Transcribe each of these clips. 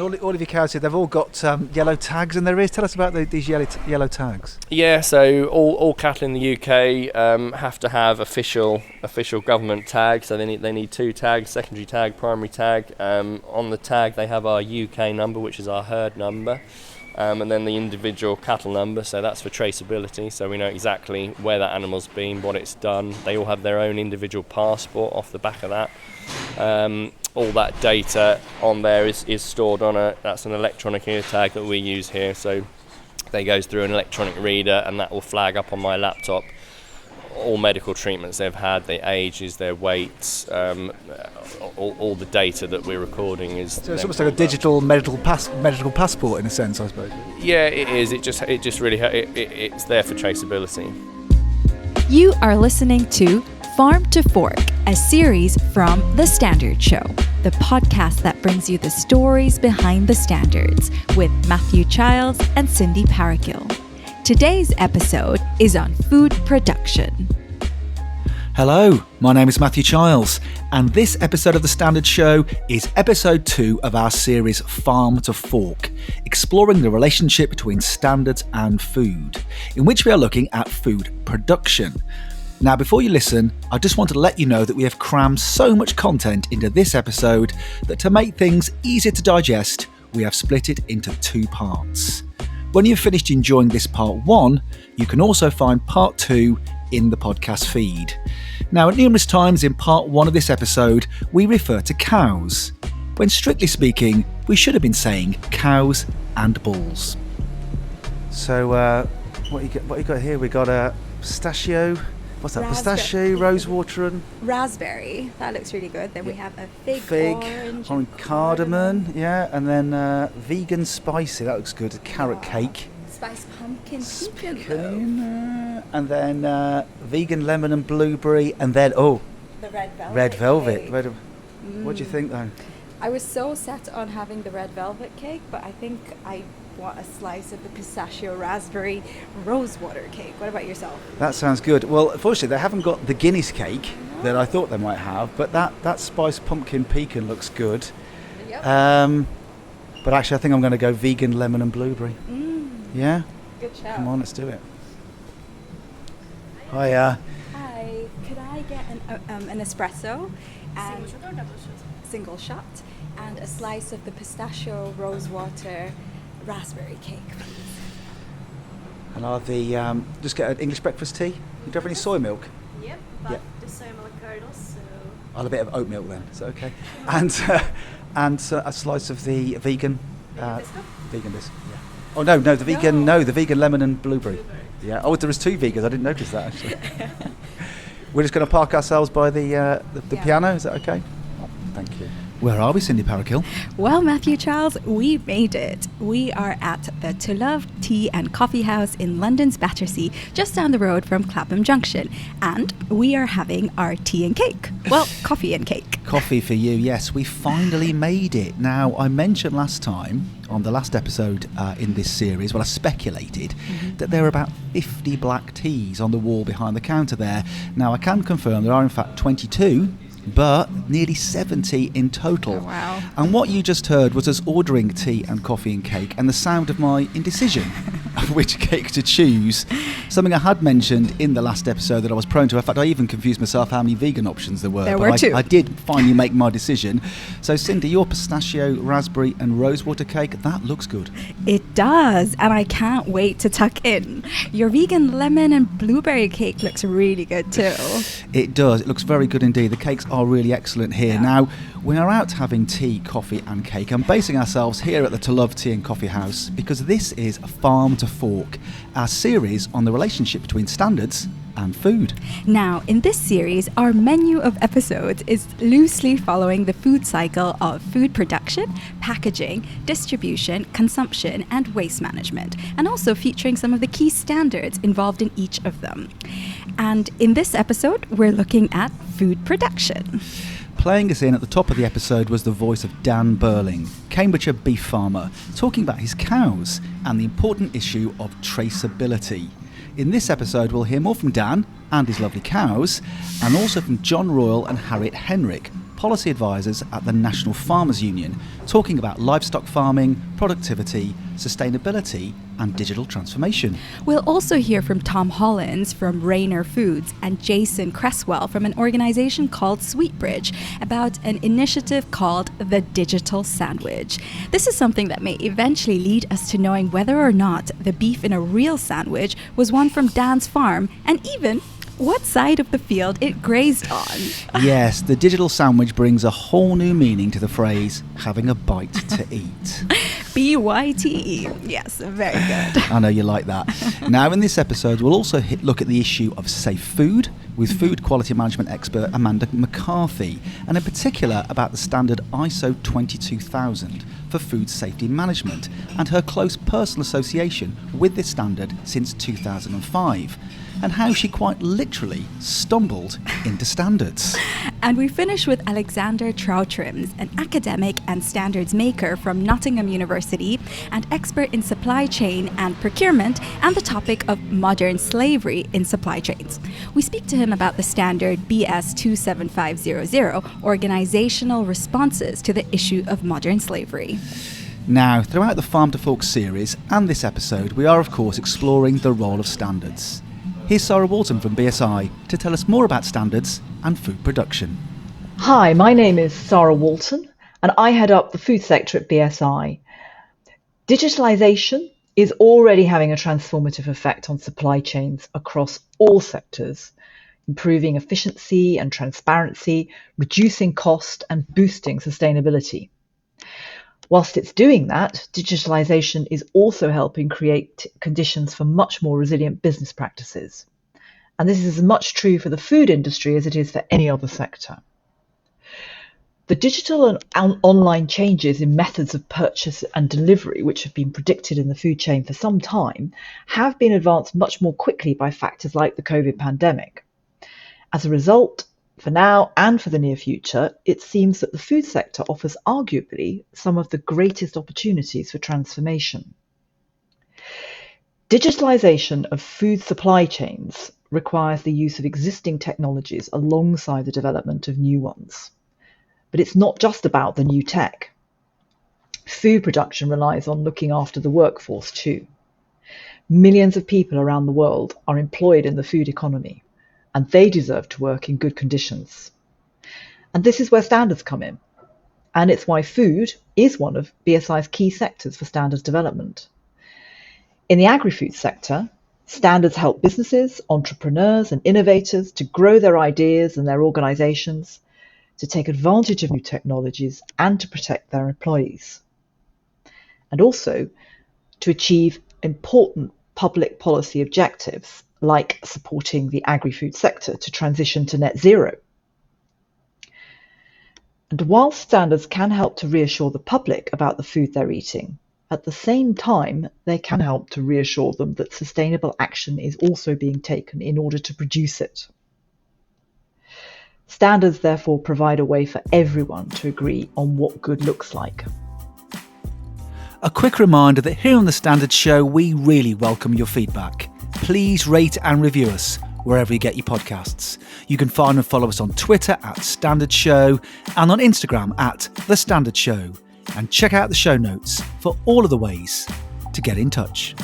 And all of your cows here, they've all got yellow tags in their ears. Tell us about these yellow tags. Yeah, so all cattle in the UK have to have official government tags. So they need 2 tags: secondary tag, primary tag. On the tag, they have our UK number, which is our herd number, and then the individual cattle number. So that's for traceability. So we know exactly where that animal's been, what it's done. They all have their own individual passport off the back of that. All that data on there is stored on that's an electronic ear tag that we use here. So they goes through an electronic reader, and that will flag up on my laptop all medical treatments they've had, their ages, their weights, all the data that we're recording is. So it's almost like a digital medical passport in a sense, I suppose. Yeah, it is. It just really it's there for traceability. You are listening to Farm to Fork, a series from The Standard Show, the podcast that brings you the stories behind the standards with Matthew Childs and Cindy Parakill. Today's episode is on food production. Hello, my name is Matthew Childs, and this episode of The Standard Show is episode 2 of our series Farm to Fork, exploring the relationship between standards and food, in which we are looking at food production. Now, before you listen, I just want to let you know that we have crammed so much content into this episode that to make things easier to digest, we have split it into 2 parts. When you've finished enjoying this part 1, you can also find part 2 in the podcast feed. Now, at numerous times in part 1 of this episode, we refer to cows, when strictly speaking, we should have been saying cows and bulls. So, what you got here? We got a pistachio. What's that? Raspberry. Pistachio, rosewater, and Raspberry. That looks really good. Then we have a fig, orange cardamom, yeah, and then vegan spicy. That looks good. A carrot cake. Spiced pumpkin. And then vegan lemon and blueberry, and then the red velvet. Red. What do you think, though? I was so set on having the red velvet cake, but I think I want a slice of the pistachio raspberry rosewater cake. What about yourself? That sounds good. Well, unfortunately, they haven't got the Guinness cake that I thought they might have, but that spiced pumpkin pecan looks good. Yep. But actually, I think I'm going to go vegan lemon and blueberry. Yeah? Good shout. Come on, let's do it. Hiya. Hi. Could I get an espresso? And single shot or double shot? Single shot. And a slice of the pistachio rosewater raspberry cake, please. And I'll have just get an English breakfast tea. You have any soy milk? Yep, but the soy milk curdles, so... I'll have a bit of oat milk then, is that okay? and a slice of the vegan... vegan biscuit, yeah. Oh, no, the vegan lemon and blueberry. Yeah. Oh, there was 2 vegans, I didn't notice that, actually. We're just going to park ourselves by the piano, is that okay? Oh, thank you. Where are we, Cindy Parakill? Well, Matthew Charles, we made it. We are at the To Love Tea and Coffee House in London's Battersea, just down the road from Clapham Junction. And we are having our tea and cake. Well, coffee and cake. Coffee for you, yes. We finally made it. Now, I mentioned last time, on the last episode in this series, I speculated that there were about 50 black teas on the wall behind the counter there. Now, I can confirm there are in fact 22, but nearly 70 in total. Oh, wow. And what you just heard was us ordering tea and coffee and cake and the sound of my indecision of which cake to choose. Something I had mentioned in the last episode that I was prone to. In fact, I even confused myself how many vegan options there were. There were 2. I did finally make my decision. So, Cindy, your pistachio, raspberry and rosewater cake, that looks good. It does, and I can't wait to tuck in. Your vegan lemon and blueberry cake looks really good too. It does. It looks very good indeed. The cakes are really excellent here. Yeah. Now, we are out having tea, coffee and cake. I'm basing ourselves here at the To Love Tea and Coffee House because this is Farm to Fork, our series on the relationship between standards and food. Now, in this series, our menu of episodes is loosely following the food cycle of food production, packaging, distribution, consumption, and waste management, and also featuring some of the key standards involved in each of them. And in this episode, we're looking at food production. Playing us in at the top of the episode was the voice of Dan Burling, Cambridgeshire beef farmer, talking about his cows and the important issue of traceability. In this episode, we'll hear more from Dan and his lovely cows, and also from John Royle and Harriet Henrick, policy advisors at the National Farmers Union, talking about livestock farming, productivity, sustainability and digital transformation. We'll also hear from Tom Holland from Raynor Foods and Jason Cresswell from an organisation called Sweetbridge about an initiative called the Digital Sandwich. This is something that may eventually lead us to knowing whether or not the beef in a real sandwich was one from Dan's farm, and even what side of the field it grazed on. Yes, the digital sandwich brings a whole new meaning to the phrase having a bite to eat. BYTE. Yes, very good. I know you like that. Now, in this episode, we'll also look at the issue of safe food with food quality management expert Amanda McCarthy, and in particular about the standard ISO 22000 for food safety management and her close personal association with this standard since 2005. And how she quite literally stumbled into standards. And we finish with Alexander Trautrims, an academic and standards maker from Nottingham University and expert in supply chain and procurement and the topic of modern slavery in supply chains. We speak to him about the standard BS 27500, organizational responses to the issue of modern slavery. Now, throughout the Farm to Fork series and this episode, we are of course exploring the role of standards. Here's Sara Walton from BSI to tell us more about standards and food production. Hi, my name is Sara Walton and I head up the food sector at BSI. Digitalisation is already having a transformative effect on supply chains across all sectors, improving efficiency and transparency, reducing cost and boosting sustainability. Whilst it's doing that, digitalisation is also helping create conditions for much more resilient business practices. And this is as much true for the food industry as it is for any other sector. The digital and online changes in methods of purchase and delivery, which have been predicted in the food chain for some time, have been advanced much more quickly by factors like the COVID pandemic. As a result, for now and for the near future, it seems that the food sector offers arguably some of the greatest opportunities for transformation. Digitalisation of food supply chains requires the use of existing technologies alongside the development of new ones. But it's not just about the new tech. Food production relies on looking after the workforce too. Millions of people around the world are employed in the food economy, and they deserve to work in good conditions. And this is where standards come in. And it's why food is one of BSI's key sectors for standards development. In the agri-food sector, standards help businesses, entrepreneurs and innovators to grow their ideas and their organisations, to take advantage of new technologies and to protect their employees. And also to achieve important public policy objectives like supporting the agri-food sector to transition to net zero. And while standards can help to reassure the public about the food they're eating, at the same time, they can help to reassure them that sustainable action is also being taken in order to produce it. Standards therefore provide a way for everyone to agree on what good looks like. A quick reminder that here on The Standards Show, we really welcome your feedback. Please rate and review us wherever you get your podcasts. You can find and follow us on Twitter at Standard Show and on Instagram at The Standard Show. And check out the show notes for all of the ways to get in touch.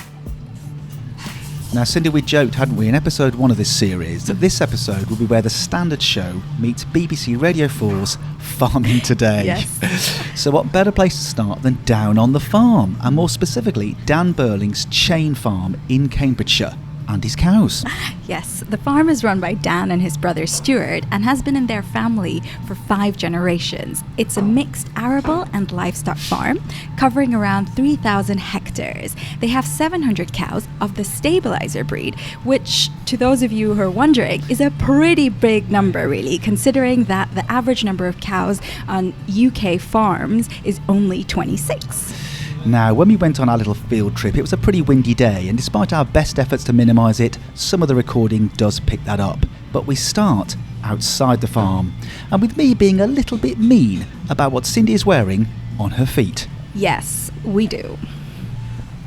Now, Cindy, we joked, hadn't we, in episode 1 of this series, that this episode will be where The Standard Show meets BBC Radio 4's Farming Today. Yes. So what better place to start than down on the farm, and more specifically, Dan Burling's chain farm in Cambridgeshire. And his cows. Yes, the farm is run by Dan and his brother Stuart and has been in their family for 5 generations. It's a mixed arable and livestock farm covering around 3,000 hectares. They have 700 cows of the stabilizer breed, which, to those of you who are wondering, is a pretty big number really, considering that the average number of cows on UK farms is only 26. Now, when we went on our little field trip, it was a pretty windy day, and despite our best efforts to minimise it, some of the recording does pick that up. But we start outside the farm, and with me being a little bit mean about what Cindy is wearing on her feet. Yes, we do.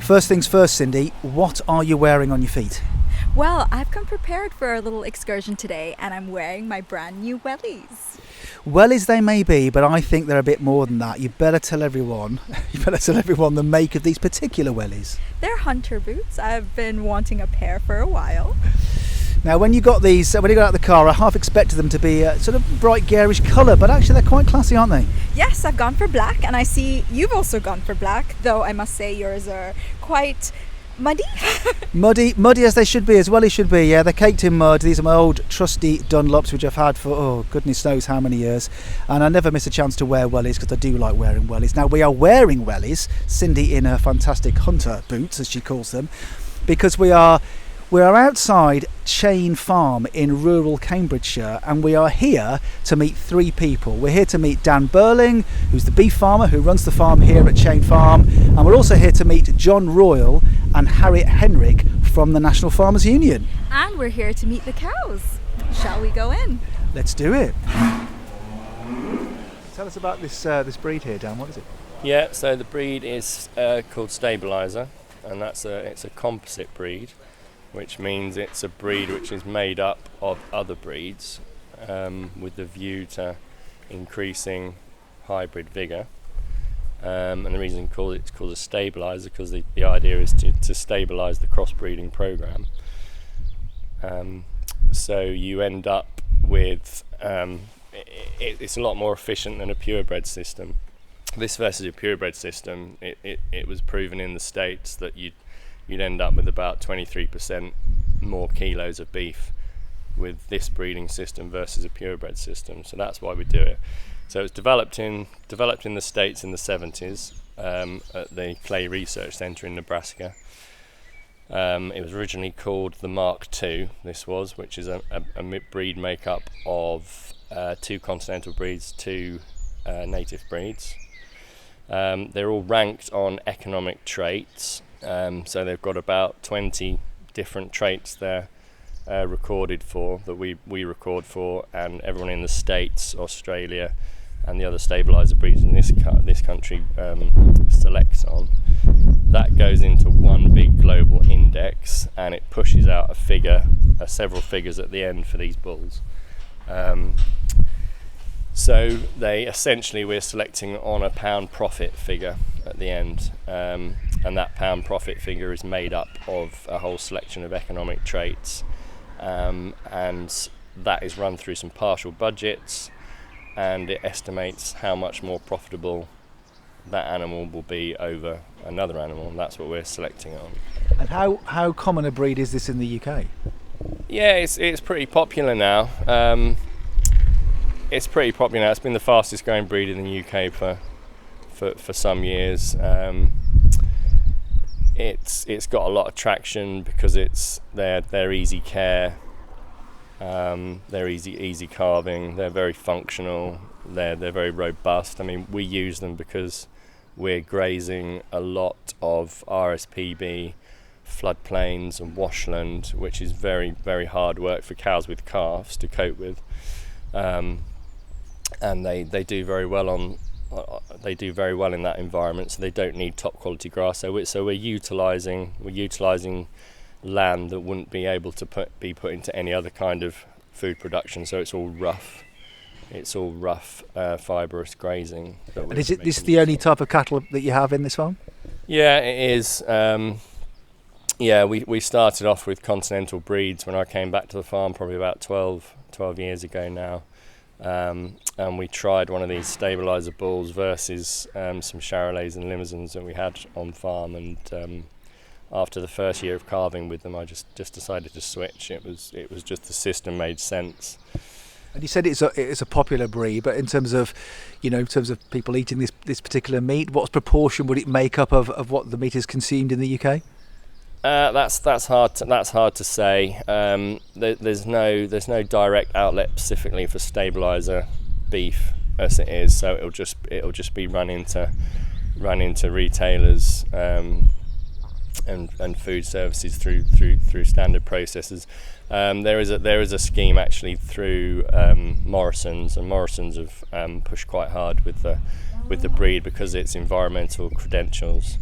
First things first, Cindy, what are you wearing on your feet? Well, I've come prepared for a little excursion today, and I'm wearing my brand new wellies. Wellies they may be, but I think they're a bit more than that. You better tell everyone. You better tell everyone the make of these particular wellies. They're hunter boots. I've been wanting a pair for a while. Now, when you got these, when you got out of the car, I half expected them to be a sort of bright garish colour, but actually they're quite classy, aren't they? Yes, I've gone for black, and I see you've also gone for black, though I must say yours are quite muddy. muddy as they should be, as wellies should be. Yeah, they're caked in mud. These are my old trusty Dunlops, which I've had for goodness knows how many years, and I never miss a chance to wear wellies because I do like wearing wellies. Now, we are wearing wellies, Cindy in her fantastic hunter boots, as she calls them, because we are outside Chain Farm in rural Cambridgeshire, and we are here to meet three people. We're here to meet Dan Burling, who's the beef farmer who runs the farm here at Chain Farm, and we're also here to meet John Royle and Harriet Henrick from the National Farmers Union. And we're here to meet the cows. Shall we go in? Let's do it. Tell us about this breed here, Dan. What is it? Yeah, so the breed is called Stabiliser, and it's a composite breed, which means it's a breed which is made up of other breeds with the view to increasing hybrid vigour. And the reason it's called a stabiliser because the idea is to stabilise the crossbreeding programme. So you end up with it's a lot more efficient than a purebred system. This versus a purebred system, it was proven in the States that you'd end up with about 23% more kilos of beef with this breeding system versus a purebred system. So that's why we do it. So it's developed in the States in the 70s at the Clay Research Centre in Nebraska. It was originally called the Mark II, which is a breed make-up of 2 continental breeds, 2 native breeds. They're all ranked on economic traits. So they've got about 20 different traits they're recorded for, that we record for, and everyone in the States, Australia, and the other stabiliser breeds in this country selects on. That goes into one big global index, and it pushes out several figures at the end for these bulls. So we're selecting on a pound profit figure at the end, and that pound profit figure is made up of a whole selection of economic traits, and that is run through some partial budgets, and it estimates how much more profitable that animal will be over another animal, and that's what we're selecting on. And how common a breed is this in the UK? Yeah, it's pretty popular now. It's pretty popular now. It's been the fastest growing breed in the UK for some years. It's got a lot of traction because they're easy care, they're easy calving, they're very functional, they're very robust. I mean, we use them because we're grazing a lot of RSPB, floodplains and washland, which is very, very hard work for cows with calves to cope with. And they do very well in that environment, so they don't need top quality grass. So we're utilising land that wouldn't be able to be put into any other kind of food production. So it's all rough fibrous grazing. And is this the only type of cattle that you have in this farm? Yeah, it is. We started off with continental breeds when I came back to the farm probably about 12 years ago now. And we tried one of these stabiliser bulls versus some Charolais and Limousins that we had on farm, and after the first year of calving with them, I just decided to switch. It was just the system made sense. And you said it's a popular breed, but in terms of people eating this particular meat, what proportion would it make up of what the meat is consumed in the UK? That's hard to say. There's no direct outlet specifically for stabiliser beef as it is, so it'll just be run into retailers and food services through standard processes. There is a scheme actually through Morrison's, and Morrison's have pushed quite hard with the breed because it's environmental credentials.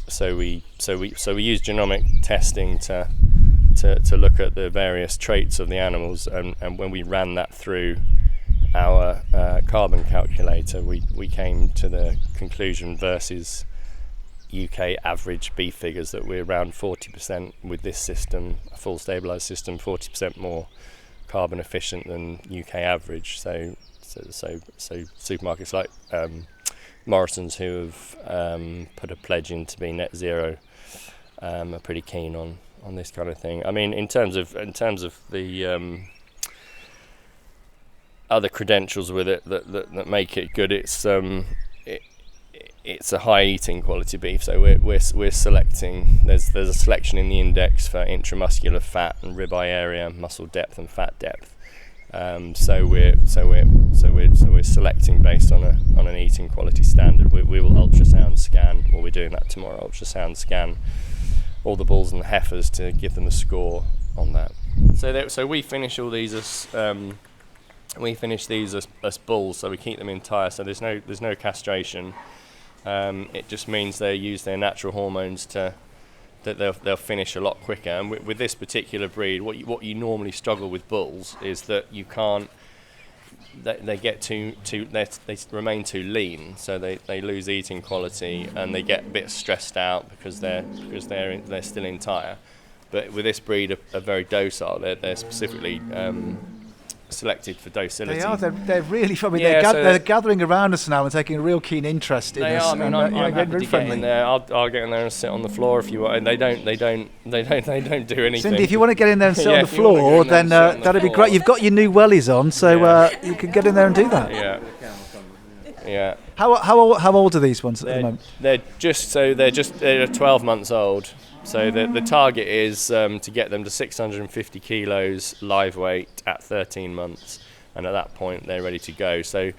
So we use genomic testing to look at the various traits of the animals, and when we ran that through, our carbon calculator, we came to the conclusion versus UK average beef figures that we're around 40% with this system, a full stabilised system, 40% more carbon efficient than UK average. So supermarkets like Morrison's, who have put a pledge in to be net zero, are pretty keen on this kind of thing. I mean, in terms of the other credentials with it that make it good, it's a high eating quality beef. So we're selecting. There's a selection in the index for intramuscular fat and ribeye area, muscle depth and fat depth. So we're selecting based on an eating quality standard. We will ultrasound scan. Well, we're doing that tomorrow. Ultrasound scan all the bulls and the heifers to give them a score on that. So we finish all these as bulls. So we keep them entire. So there's no castration. It just means they use their natural hormones that they'll finish a lot quicker. And with this particular breed, what you normally struggle with bulls is that you can't. They get they remain too lean, so they lose eating quality and they get a bit stressed out because they're still entire. But with this breed, are very docile. They're specifically selected for docility. They are. They're really. I mean, they're gathering around us now and taking a real keen interest in us. I mean, I'm happy to get in there. I'll get in there and sit on the floor if you want. And they don't do anything. Cindy, if you want to get in there and sit on the floor, then that'd be great. You've got your new wellies on, so you can get in there and do that. Yeah. How old are these ones at the moment? They're 12 months old. So the target is to get them to 650 kilos live weight at 13 months, and at that point they're ready to go. So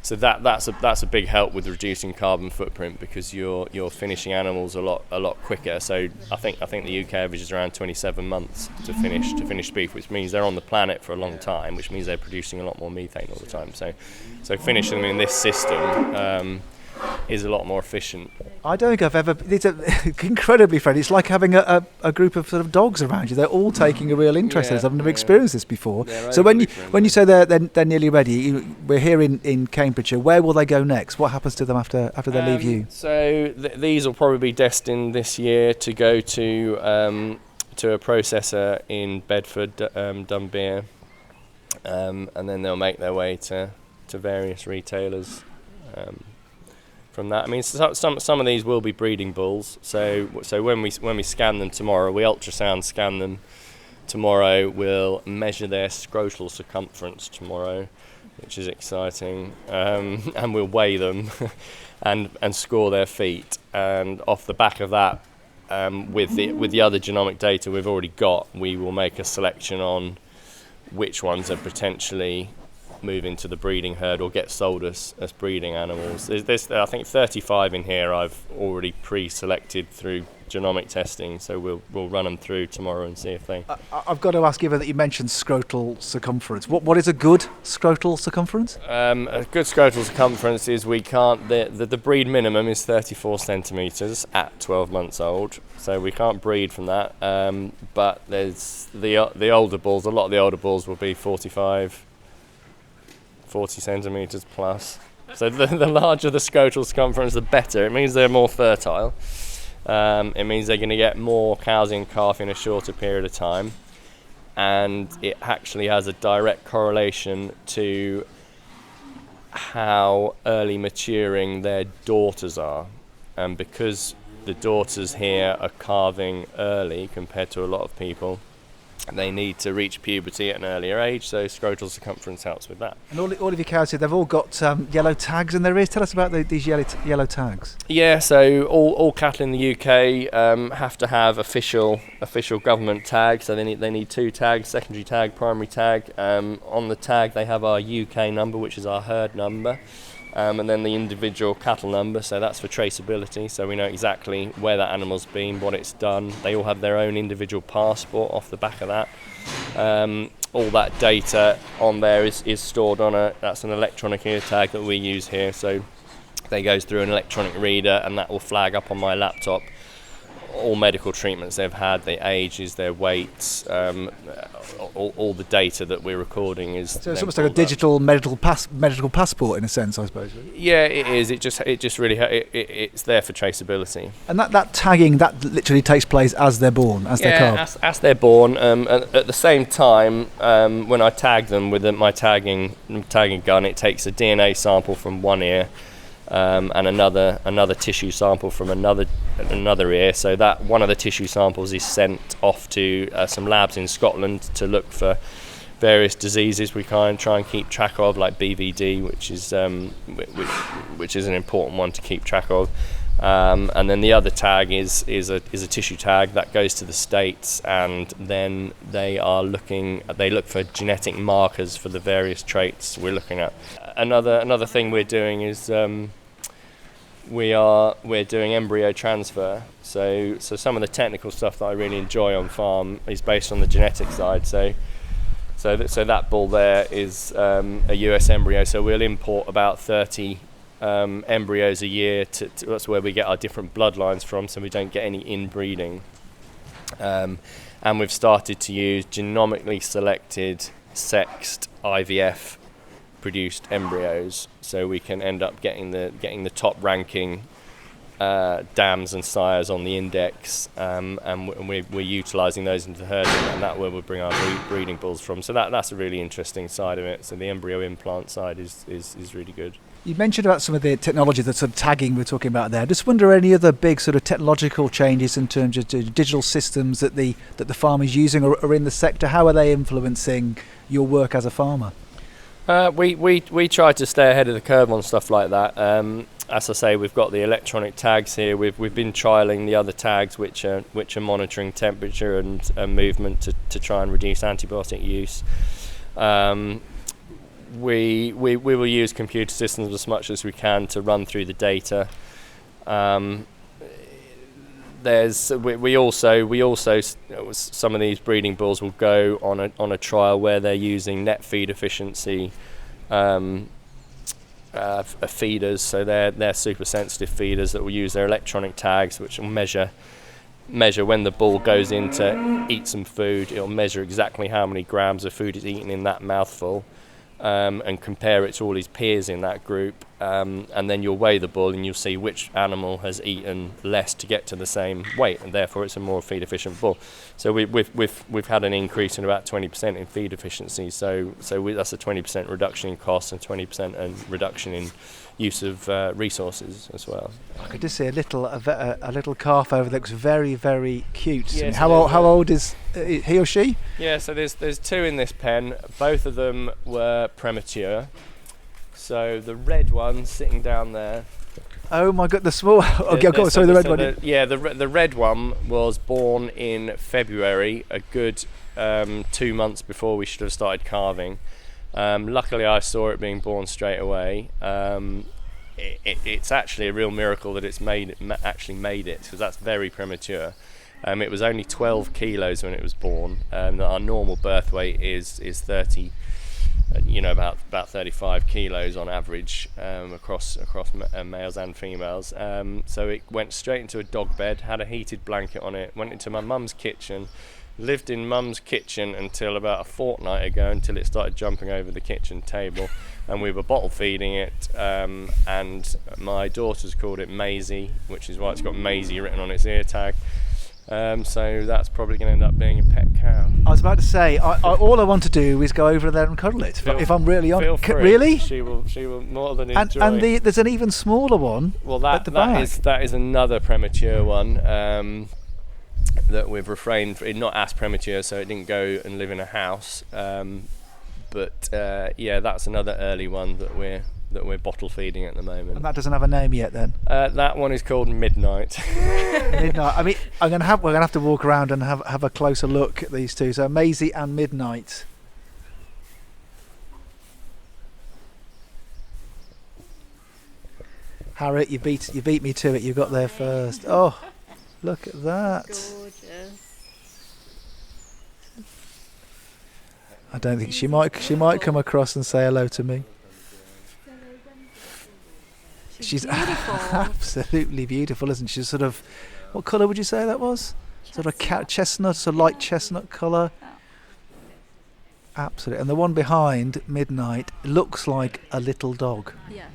that's a big help with reducing carbon footprint, because you're finishing animals a lot quicker. So I think the UK average is around 27 months to finish beef, which means they're on the planet for a long time, which means they're producing a lot more methane all the time. So finishing them in this system is a lot more efficient. I don't think I've ever. It's incredibly friendly. It's like having a group of sort of dogs around you. They're all taking a real interest in us. I've never experienced this before. So when you say they're nearly ready, we're here in Cambridgeshire. Where will they go next? What happens to them after they leave you? So these will probably be destined this year to go to a processor in Bedford, Dunbeer, and then they'll make their way to various retailers. From that, I mean, some of these will be breeding bulls. So when we scan them tomorrow, we ultrasound scan them tomorrow. We'll measure their scrotal circumference tomorrow, which is exciting, and we'll weigh them and score their feet. And off the back of that, with the other genomic data we've already got, we will make a selection on which ones are potentially move into the breeding herd or get sold as breeding animals. There's I think 35 in here I've already pre-selected through genomic testing, so we'll run them through tomorrow and see if they... I've got to ask, given that you mentioned scrotal circumference, what is a good scrotal circumference? A good scrotal circumference is the breed minimum is 34 centimetres at 12 months old, so we can't breed from that, but there's the older bulls, a lot of the older bulls will be 40 centimetres plus. So the larger the scrotal circumference, the better. It means they're more fertile. It means they're going to get more cows in calf in a shorter period of time. And it actually has a direct correlation to how early maturing their daughters are. And because the daughters here are calving early compared to a lot of people, they need to reach puberty at an earlier age, so scrotal circumference helps with that. And all of your cows here, they've all got yellow tags in their ears. Tell us about these yellow tags. Yeah, so all cattle in the UK have to have official government tags. So they need two tags: secondary tag, primary tag. On the tag they have our UK number, which is our herd number. And then the individual cattle number, so that's for traceability, so we know exactly where that animal's been, what it's done. They all have their own individual passport off the back of that. All that data on there is stored on that's an electronic ear tag that we use here, so they goes through an electronic reader and that will flag up on my laptop all medical treatments they've had, their ages, their weights, all the data that we're recording is. So it's almost like a digital medical passport in a sense, I suppose. Yeah, it is. It just really it's there for traceability. And that tagging, that literally takes place as they're born, as they're calved. As they're born. At the same time, when I tag them with my tagging gun, it takes a DNA sample from one ear. And another tissue sample from another ear, so that one of the tissue samples is sent off to some labs in Scotland to look for various diseases we try and keep track of, like BVD, which is an important one to keep track of. And then the other tag is a tissue tag that goes to the States, and then they look for genetic markers for the various traits we're looking at. Another thing we're doing is we're doing embryo transfer. So some of the technical stuff that I really enjoy on farm is based on the genetic side. So that bull there is a US embryo. So we'll import about 30 embryos a year. That's where we get our different bloodlines from, so we don't get any inbreeding. And we've started to use genomically selected, sexed IVF produced embryos, so we can end up getting the top ranking dams and sires on the index, and we're utilising those into herding, and that's where we'll bring our breeding bulls from. So that's a really interesting side of it. So the embryo implant side is really good. You mentioned about some of the technology, the sort of tagging we're talking about there. Just wonder any other big sort of technological changes in terms of digital systems that the farm is using or in the sector. How are they influencing your work as a farmer? We try to stay ahead of the curve on stuff like that. As I say, we've got the electronic tags here. We've been trialling the other tags, which are monitoring temperature and movement to try and reduce antibiotic use. We will use computer systems as much as we can to run through the data. We also some of these breeding bulls will go on a trial where they're using net feed efficiency feeders. So they're super sensitive feeders that will use their electronic tags, which will measure when the bull goes in to eat some food. It'll measure exactly how many grams of food is eaten in that mouthful, and compare it to all his peers in that group, and then you'll weigh the bull and you'll see which animal has eaten less to get to the same weight, and therefore it's a more feed efficient bull. So we've had an increase in about 20% in feed efficiency. So that's a 20% reduction in costs and 20% reduction in use of resources as well. I could just see a little calf over there. Looks very, very cute. Yes, how old is he or she? Yeah, so there's two in this pen. Both of them were premature. So the red one sitting down there. Oh my God, the small. Sorry, the red one. The red one was born in February, a good 2 months before we should have started calving. Luckily, I saw it being born straight away. It's actually a real miracle that it's actually made it, because that's very premature. It was only 12 kilos when it was born. Our normal birth weight is 30. About 35 kilos on average across males and females. So it went straight into a dog bed, had a heated blanket on it, went into my mum's kitchen, lived in mum's kitchen until about a fortnight ago, until it started jumping over the kitchen table, and we were bottle feeding it, and my daughter's called it Maisie, which is why it's got Maisie written on its ear tag. So that's probably going to end up being a pet cow. I was about to say, all I want to do is go over there and cuddle it. If I'm really honest, really, she will more than enjoy. And there's an even smaller one. Well, at the back. that is another premature one that we've refrained from. Not as premature, so it didn't go and live in a house. But that's another early one that we're bottle feeding at the moment. And that doesn't have a name yet, then? That one is called Midnight. Midnight. I mean, we're gonna have to walk around and have a closer look at these two. So Maisie and Midnight. Harriet, you beat me to it. You got there first. Oh, look at that. Gorgeous. I don't think she might come across and say hello to me. She's beautiful. absolutely beautiful, isn't she? She's sort of What colour would you say that was? Sort of chestnut, so light chestnut colour. Absolutely. And the one behind, Midnight, looks like a little dog. Yes.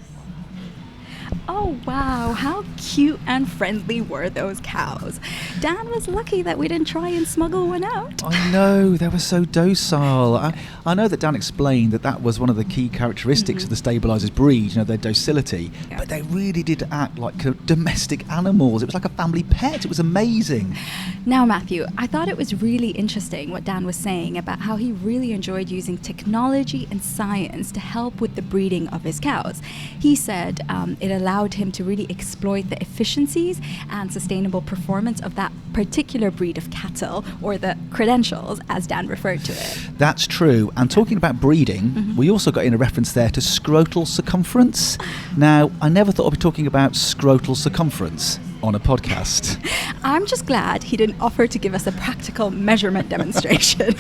Oh wow, how cute and friendly were those cows. Dan was lucky that we didn't try and smuggle one out. I know, they were so docile. I know that Dan explained that was one of the key characteristics of the stabilisers breed, their docility, but they really did act like domestic animals. It was like a family pet. It was amazing. Now, Matthew, I thought it was really interesting what Dan was saying about how he really enjoyed using technology and science to help with the breeding of his cows. He said it allowed him to really exploit the efficiencies and sustainable performance of that particular breed of cattle, or the credentials, as Dan referred to it. That's true. And talking about breeding, we also got in a reference there to scrotal circumference. Now, I never thought I'd be talking about scrotal circumference on a podcast. I'm just glad he didn't offer to give us a practical measurement demonstration.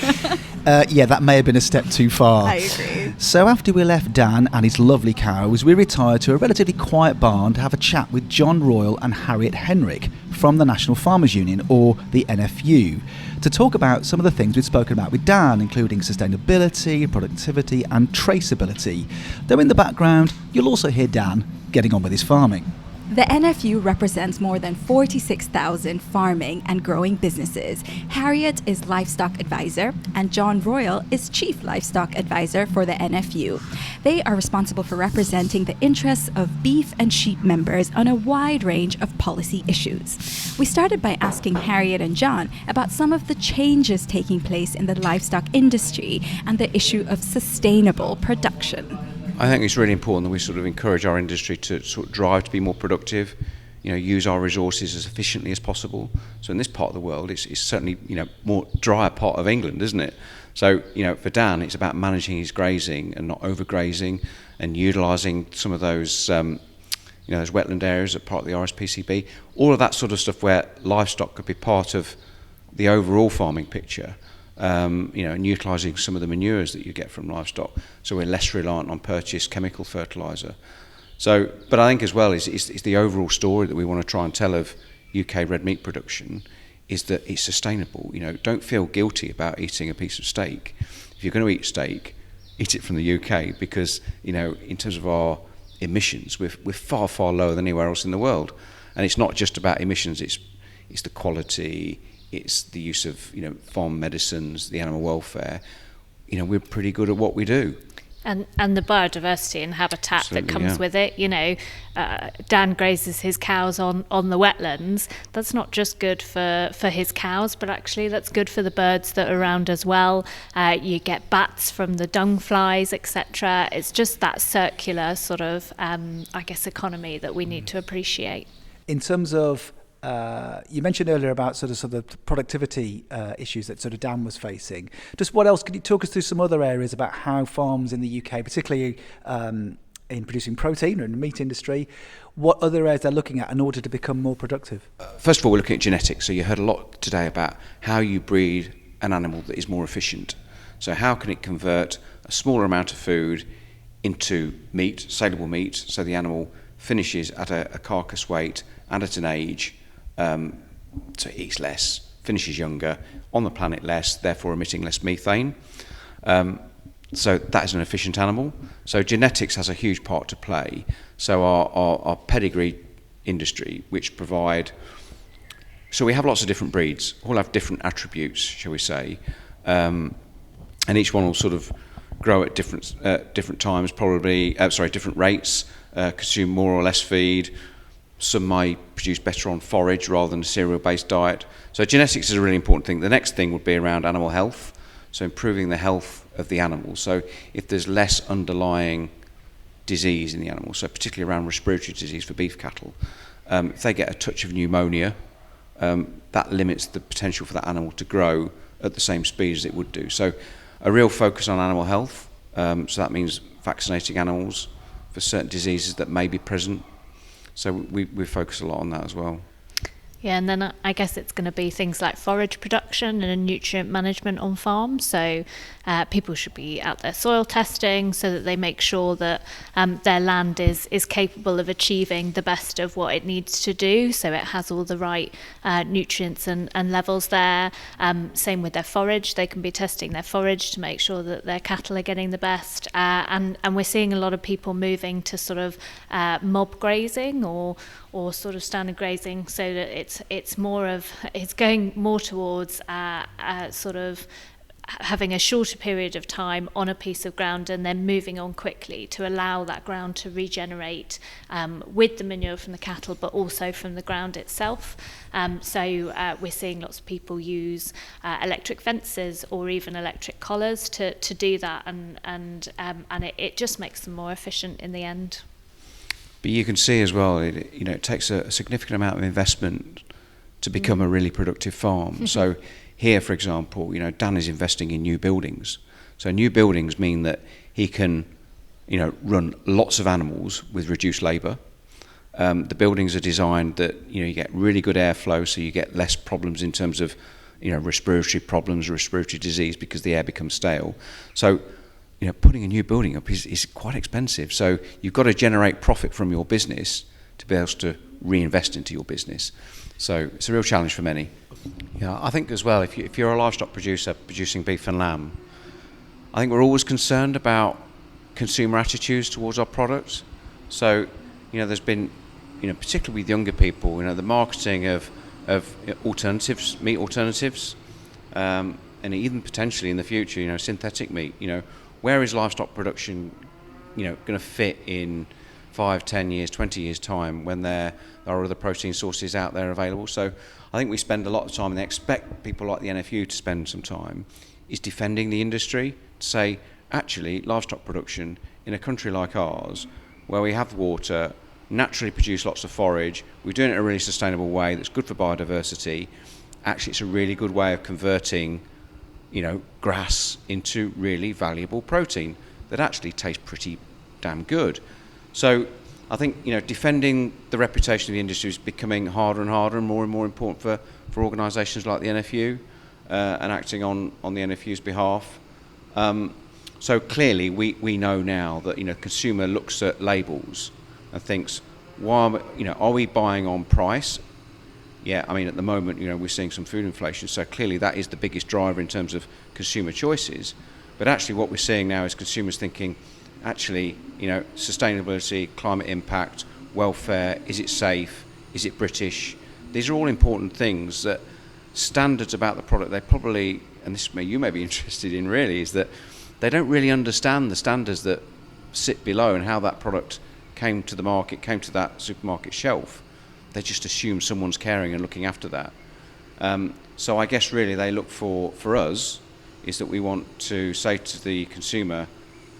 Yeah, that may have been a step too far. I agree. So after we left Dan and his lovely cows, we retired to a relatively quiet barn to have a chat with John Royle and Harriet Henrick from the National Farmers Union, or the NFU, to talk about some of the things we'd spoken about with Dan, including sustainability, productivity and traceability. Though in the background, you'll also hear Dan getting on with his farming. The NFU represents more than 46,000 farming and growing businesses. Harriet is livestock advisor and John Royle is chief livestock advisor for the NFU. They are responsible for representing the interests of beef and sheep members on a wide range of policy issues. We started by asking Harriet and John about some of the changes taking place in the livestock industry and the issue of sustainable production. I think it's really important that we sort of encourage our industry to sort of drive to be more productive, use our resources as efficiently as possible. So in this part of the world, it's certainly, more drier part of England, isn't it? So, for Dan, it's about managing his grazing and not overgrazing, and utilising some of those, those wetland areas that part of the RSPCB. All of that sort of stuff where livestock could be part of the overall farming picture. And utilising some of the manures that you get from livestock, so we're less reliant on purchased chemical fertiliser. So, but I think as well is the overall story that we want to try and tell of UK red meat production is that it's sustainable. Don't feel guilty about eating a piece of steak. If you're going to eat steak, eat it from the UK, because in terms of our emissions, we're far, far lower than anywhere else in the world. And it's not just about emissions; it's the quality. It's the use of farm medicines, the animal welfare. We're pretty good at what we do. And the biodiversity and habitat that comes with it. Dan grazes his cows on the wetlands. That's not just good for his cows, but actually that's good for the birds that are around as well. You get bats from the dung flies, etc. It's just that circular sort of, economy that we need to appreciate. In terms of you mentioned earlier about sort of productivity issues that sort of Dan was facing. Just what else, could you talk us through some other areas about how farms in the UK, particularly in producing protein or in the meat industry, what other areas they're looking at in order to become more productive? First of all, we're looking at genetics. So you heard a lot today about how you breed an animal that is more efficient. So how can it convert a smaller amount of food into meat, saleable meat, so the animal finishes at a carcass weight and at an age, so it eats less, finishes younger, on the planet less, therefore emitting less methane. So that is an efficient animal. So genetics has a huge part to play. So our pedigree industry, which provide, so we have lots of different breeds, all have different attributes, shall we say, and each one will sort of grow at different times, probably, different rates, consume more or less feed. Some may produce better on forage rather than a cereal-based diet. So genetics is a really important thing. The next thing would be around animal health, so improving the health of the animal. So if there's less underlying disease in the animal, so particularly around respiratory disease for beef cattle, if they get a touch of pneumonia, that limits the potential for that animal to grow at the same speed as it would do. So a real focus on animal health, so that means vaccinating animals for certain diseases that may be present. So we focus a lot on that as well. Yeah, and then I guess it's going to be things like forage production and nutrient management on farms. So people should be out there soil testing so that they make sure that their land is capable of achieving the best of what it needs to do. So it has all the right nutrients and levels there. Same with their forage. They can be testing their forage to make sure that their cattle are getting the best. And we're seeing a lot of people moving to sort of mob grazing or sort of standard grazing, so that it's going more towards sort of having a shorter period of time on a piece of ground and then moving on quickly to allow that ground to regenerate with the manure from the cattle, but also from the ground itself. So we're seeing lots of people use electric fences or even electric collars to do that, and it just makes them more efficient in the end. But you can see as well, it takes a significant amount of investment to become a really productive farm. So here, for example, Dan is investing in new buildings. So new buildings mean that he can, run lots of animals with reduced labour. The buildings are designed that you get really good airflow, so you get less problems in terms of respiratory problems, respiratory disease, because the air becomes stale. So putting a new building up is quite expensive. So you've got to generate profit from your business to be able to reinvest into your business. So it's a real challenge for many. Yeah, I think as well, if you're a livestock producer producing beef and lamb, I think we're always concerned about consumer attitudes towards our products. So, there's been, particularly with younger people, the marketing of alternatives, meat alternatives, and even potentially in the future, synthetic meat, where is livestock production, going to fit in 5, 10 years, 20 years' time when there are other protein sources out there available? So I think we spend a lot of time, and they expect people like the NFU to spend some time, is defending the industry, to say, actually, livestock production in a country like ours, where we have water, naturally produce lots of forage, we're doing it in a really sustainable way that's good for biodiversity. Actually, it's a really good way of converting grass into really valuable protein that actually tastes pretty damn good. So I think, defending the reputation of the industry is becoming harder and harder and more important for organisations like the NFU and acting on the NFU's behalf. So clearly we know now that, consumer looks at labels and thinks, are we buying on price? Yeah, at the moment, we're seeing some food inflation, so clearly that is the biggest driver in terms of consumer choices. But actually what we're seeing now is consumers thinking, actually, sustainability, climate impact, welfare, is it safe, is it British? These are all important things that standards about the product, they probably, and this you may be interested in really, is that they don't really understand the standards that sit below and how that product came to the market, came to that supermarket shelf. They just assume someone's caring and looking after that. So I guess really they look for us, is that we want to say to the consumer,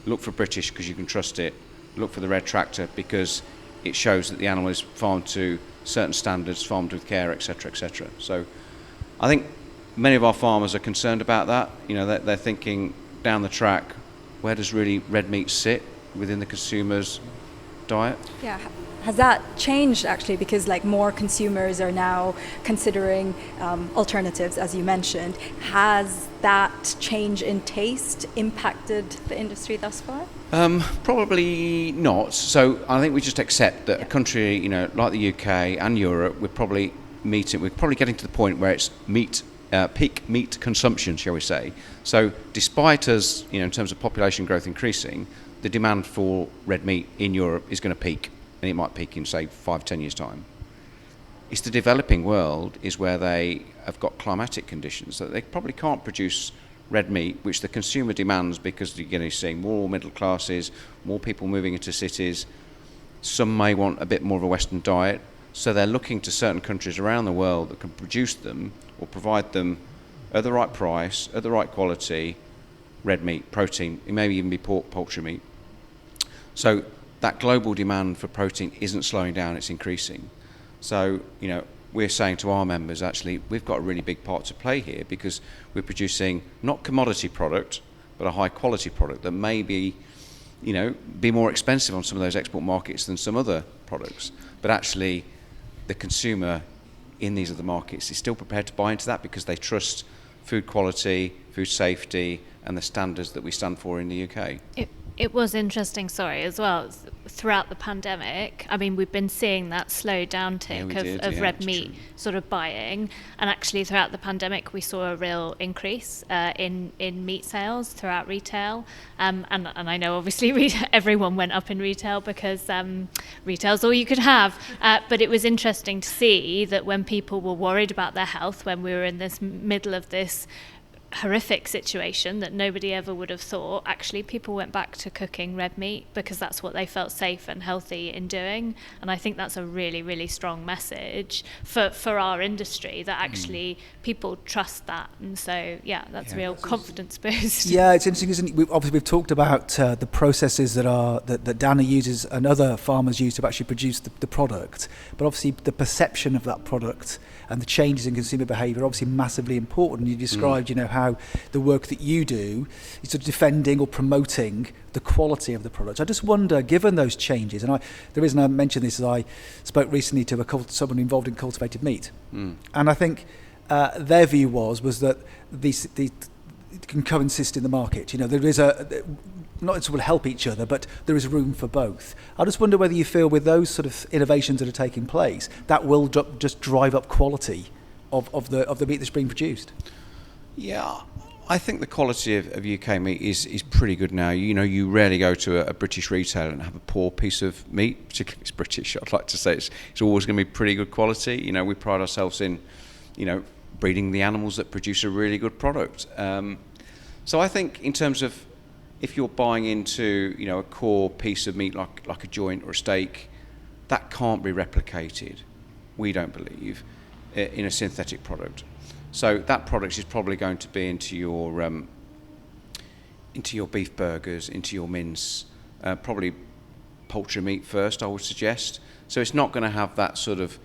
look for British because you can trust it, look for the red tractor because it shows that the animal is farmed to certain standards, farmed with care, etc., etc. So I think many of our farmers are concerned about that. They're thinking down the track, where does really red meat sit within the consumer's diet? Yeah. Has that changed actually, because more consumers are now considering alternatives, as you mentioned? Has that change in taste impacted the industry thus far? Probably not. So I think we just accept that a country, like the UK and Europe, we're probably getting to the point where it's peak meat consumption, shall we say. So despite us, in terms of population growth increasing, the demand for red meat in Europe is going to peak. And it might peak in, say, 5-10 years' time. It's the developing world is where they have got climatic conditions that they probably can't produce red meat, which the consumer demands because you're seeing more middle classes, more people moving into cities. Some may want a bit more of a Western diet, so they're looking to certain countries around the world that can produce them or provide them at the right price, at the right quality, red meat, protein. It may even be pork, poultry meat. So that global demand for protein isn't slowing down, it's increasing. So, we're saying to our members, actually, we've got a really big part to play here because we're producing not commodity product, but a high quality product that may be more expensive on some of those export markets than some other products. But actually, the consumer in these other markets is still prepared to buy into that because they trust food quality, food safety, and the standards that we stand for in the UK. It was interesting, as well, throughout the pandemic. I mean, we've been seeing that slow downtick of red meat sort of buying. And actually, throughout the pandemic, we saw a real increase in meat sales throughout retail. And I know, obviously, everyone went up in retail because retail's all you could have. But it was interesting to see that when people were worried about their health, when we were in this middle of this horrific situation that nobody ever would have thought, actually people went back to cooking red meat because that's what they felt safe and healthy in doing. And I think that's a really, really strong message for our industry, that actually people trust that. And so that's real confidence boost. Yeah, it's interesting, isn't it? We've talked about the processes that Dana uses and other farmers use to actually produce the product, but obviously the perception of that product and the changes in consumer behaviour are obviously massively important. You described, how the work that you do is sort of defending or promoting the quality of the product. I just wonder, given those changes, and the reason I mention this is I spoke recently to someone involved in cultivated meat, and I think their view was that these can coexist in the market. There is not to help each other, but there is room for both. I just wonder whether you feel with those sort of innovations that are taking place, that will just drive up quality of the meat that's being produced. Yeah, I think the quality of UK meat is pretty good now. You rarely go to a British retailer and have a poor piece of meat, particularly if it's British. I'd like to say it's always going to be pretty good quality. We pride ourselves in, breeding the animals that produce a really good product. So I think in terms of if you're buying into, a core piece of meat like a joint or a steak, that can't be replicated, we don't believe, in a synthetic product. So that product is probably going to be into your beef burgers, into your mince, probably poultry meat first, I would suggest. So it's not going to have that sort of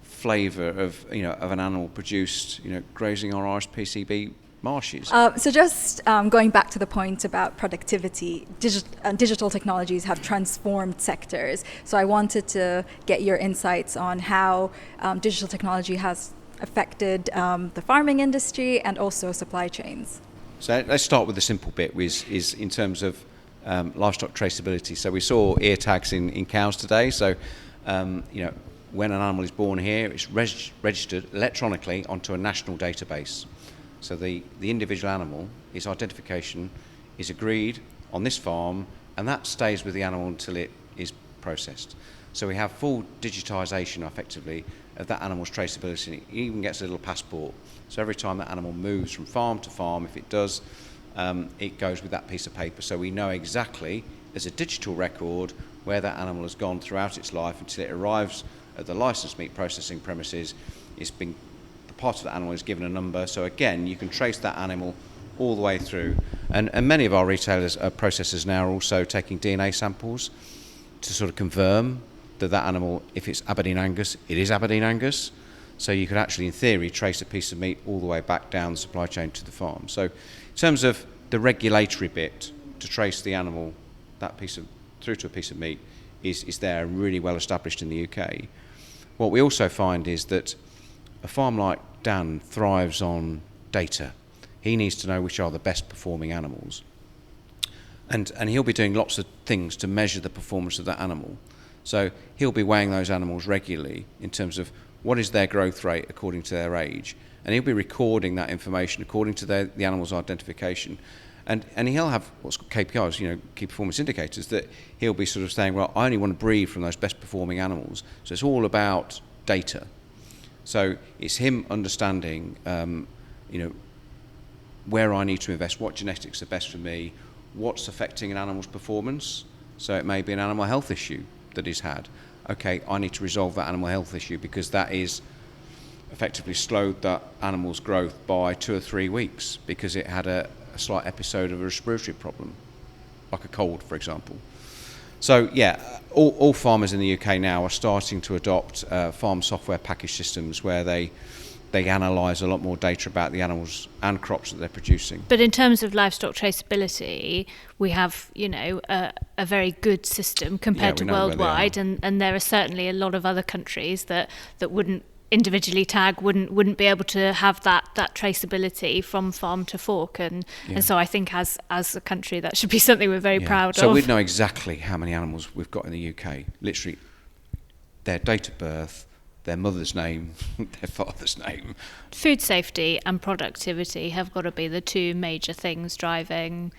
flavour of an animal produced, grazing our Irish PCB marshes. So just going back to the point about productivity, digital technologies have transformed sectors. So I wanted to get your insights on how digital technology has affected the farming industry and also supply chains. So let's start with the simple bit, which is in terms of livestock traceability. So we saw ear tags in cows today. So when an animal is born here, it's registered electronically onto a national database. So the individual animal, its identification is agreed on this farm, and that stays with the animal until it is processed. So we have full digitisation, effectively, of that animal's traceability. It even gets a little passport. So every time that animal moves from farm to farm, if it does, it goes with that piece of paper. So we know exactly, as a digital record, where that animal has gone throughout its life until it arrives at the licensed meat processing premises. Part of that animal is given a number, so again you can trace that animal all the way through, and many of our retailers, processors now, are also taking DNA samples to sort of confirm that animal, if it's Aberdeen Angus, it is Aberdeen Angus. So you could actually, in theory, trace a piece of meat all the way back down the supply chain to the farm. So in terms of the regulatory bit to trace the animal, through to a piece of meat, is there and really well established in the UK. What we also find is that a farm like Dan thrives on data. He needs to know which are the best performing animals. And he'll be doing lots of things to measure the performance of that animal. So he'll be weighing those animals regularly in terms of what is their growth rate according to their age. And he'll be recording that information according to the animal's identification. And he'll have what's called KPIs, key performance indicators, that he'll be sort of saying, well, I only want to breed from those best performing animals. So it's all about data. So it's him understanding, where I need to invest, what genetics are best for me, what's affecting an animal's performance. So it may be an animal health issue that he's had. Okay, I need to resolve that animal health issue because that is effectively slowed that animal's growth by 2 or 3 weeks because it had a slight episode of a respiratory problem, like a cold, for example. So all farmers in the UK now are starting to adopt farm software package systems where they analyse a lot more data about the animals and crops that they're producing. But in terms of livestock traceability, we have, a very good system compared to worldwide, and there are certainly a lot of other countries that wouldn't individually tagged wouldn't be able to have that traceability from farm to fork, and so I think as a country that should be something we're very proud of. So we'd know exactly how many animals we've got in the UK, literally their date of birth, their mother's name, their father's name. Food safety and productivity have got to be the two major things driving,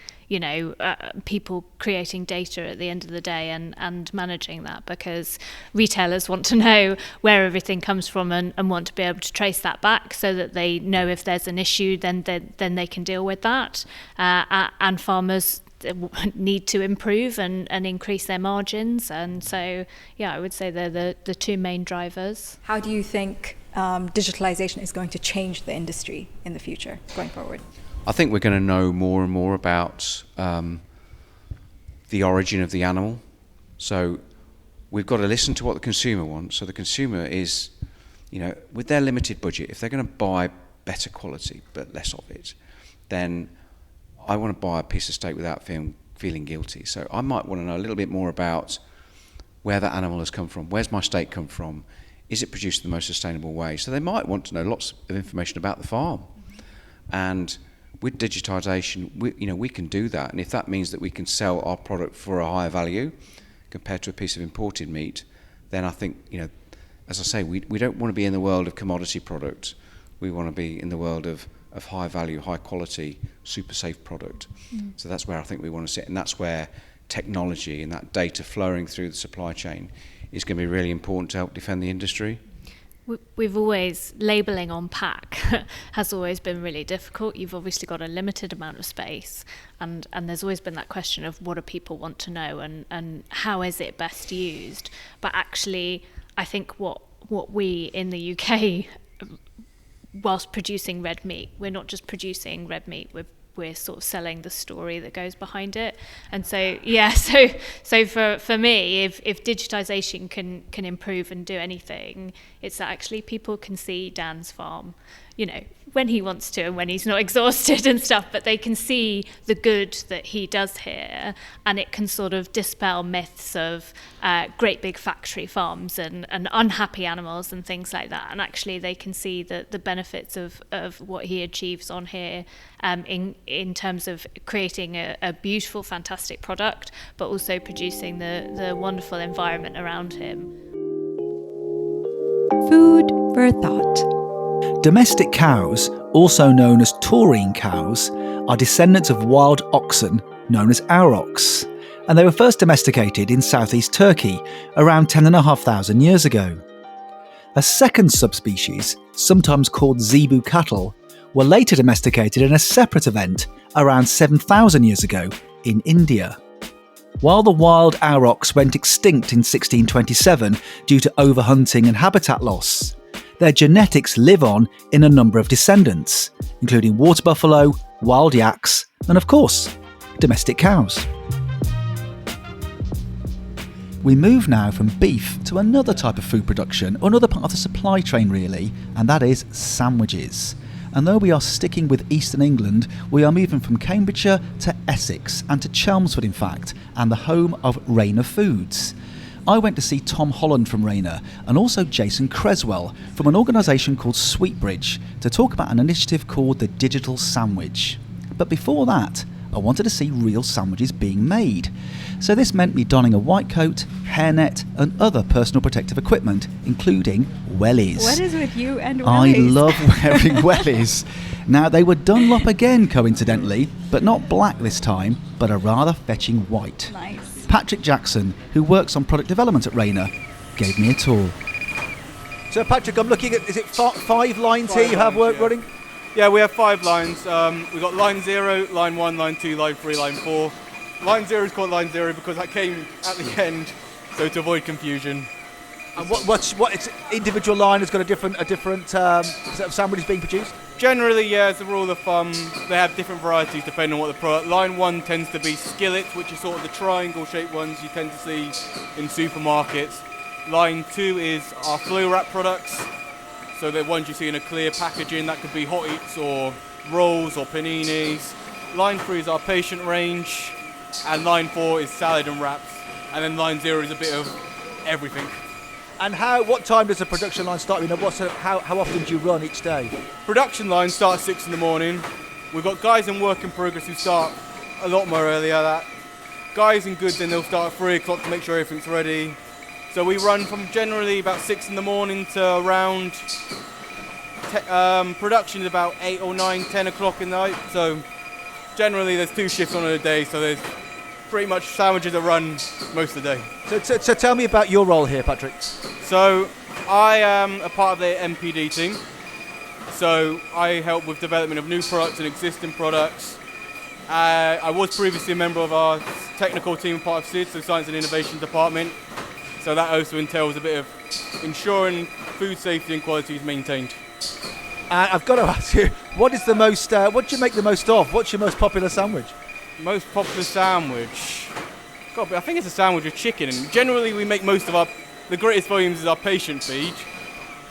people creating data at the end of the day and managing that, because retailers want to know where everything comes from and want to be able to trace that back so that they know if there's an issue, then they can deal with that. And farmers need to improve and increase their margins, and so I would say they're the two main drivers. How do you think digitalization is going to change the industry in the future going forward? I think we're going to know more and more about the origin of the animal. So we've got to listen to what the consumer wants. So the consumer is, with their limited budget, if they're going to buy better quality but less of it, then I want to buy a piece of steak without feeling guilty. So I might want to know a little bit more about where that animal has come from. Where's my steak come from? Is it produced in the most sustainable way? So they might want to know lots of information about the farm. And with digitisation, we can do that. And if that means that we can sell our product for a higher value compared to a piece of imported meat, then I think, as I say, we don't want to be in the world of commodity product. We want to be in the world of high value, high quality, super safe product. So that's where I think we want to sit, and that's where technology and that data flowing through the supply chain is going to be really important to help defend the industry. We've always, labelling on pack has always been really difficult. You've obviously got a limited amount of space, and there's always been that question of what do people want to know and how is it best used. But actually, I think what we in the UK, whilst producing red meat, we're not just producing red meat, we're sort of selling the story that goes behind it. And so so for me, if digitization can improve and do anything, it's that actually people can see Dan's farm, when he wants to and when he's not exhausted and stuff, but they can see the good that he does here, and it can sort of dispel myths of great big factory farms and unhappy animals and things like that. And actually they can see the benefits of what he achieves on here, in terms of creating a beautiful, fantastic product, but also producing the wonderful environment around him. Food for thought. Domestic cows, also known as taurine cows, are descendants of wild oxen known as aurochs, and they were first domesticated in southeast Turkey around 10,500 years ago. A second subspecies, sometimes called zebu cattle, were later domesticated in a separate event around 7,000 years ago in India. While the wild aurochs went extinct in 1627 due to overhunting and habitat loss, their genetics live on in a number of descendants, including water buffalo, wild yaks, and of course, domestic cows. We move now from beef to another type of food production, another part of the supply chain really, and that is sandwiches. And though we are sticking with Eastern England, we are moving from Cambridgeshire to Essex, and to Chelmsford in fact, and the home of Raynor Foods. I went to see Tom Holland from Raynor and also Jason Cresswell from an organisation called Sweetbridge to talk about an initiative called the Digital Sandwich. But before that, I wanted to see real sandwiches being made. So this meant me donning a white coat, hairnet and other personal protective equipment, including wellies. What is with you and wellies? I love wearing wellies. Now, they were Dunlop again, coincidentally, but not black this time, but a rather fetching white. Nice. Patrick Jackson, who works on product development at Raynor, gave me a tour. So Patrick, I'm looking at, is it 5 lines here you have work running? Yeah, we have 5 lines. We've got line 0, line 1, line 2, line 3, line 4. Line 0 is called line 0 because that came at the end, so to avoid confusion. And what it's individual line has got a different set of sandwiches being produced? Generally, yeah, as a rule of thumb, they have different varieties depending on what the product. Line 1 tends to be skillets, which are sort of the triangle-shaped ones you tend to see in supermarkets. Line 2 is our flow wrap products, so the ones you see in a clear packaging. That could be hot eats or rolls or paninis. Line 3 is our patient range, and line 4 is salad and wraps, and then line 0 is a bit of everything. And what time does the production line start? How often do you run each day? Production line starts 6 in the morning. We've got guys in work in progress who start a lot more earlier. That guys in goods, then they'll start at 3 o'clock to make sure everything's ready. So we run from generally about 6 in the morning to around production is about 8 or 9, 10 o'clock in the night. So generally there's 2 shifts on a day, so there's pretty much sandwiches are run most of the day. So tell me about your role here, Patrick. So I am a part of the MPD team. So I help with development of new products and existing products. I was previously a member of our technical team, part of SID, so Science and Innovation Department. So that also entails a bit of ensuring food safety and quality is maintained. I've got to ask you, what do you make the most of? What's your most popular sandwich? Most popular sandwich? God, I think it's a sandwich with chicken. And generally we make most of the greatest volumes is our patient feed.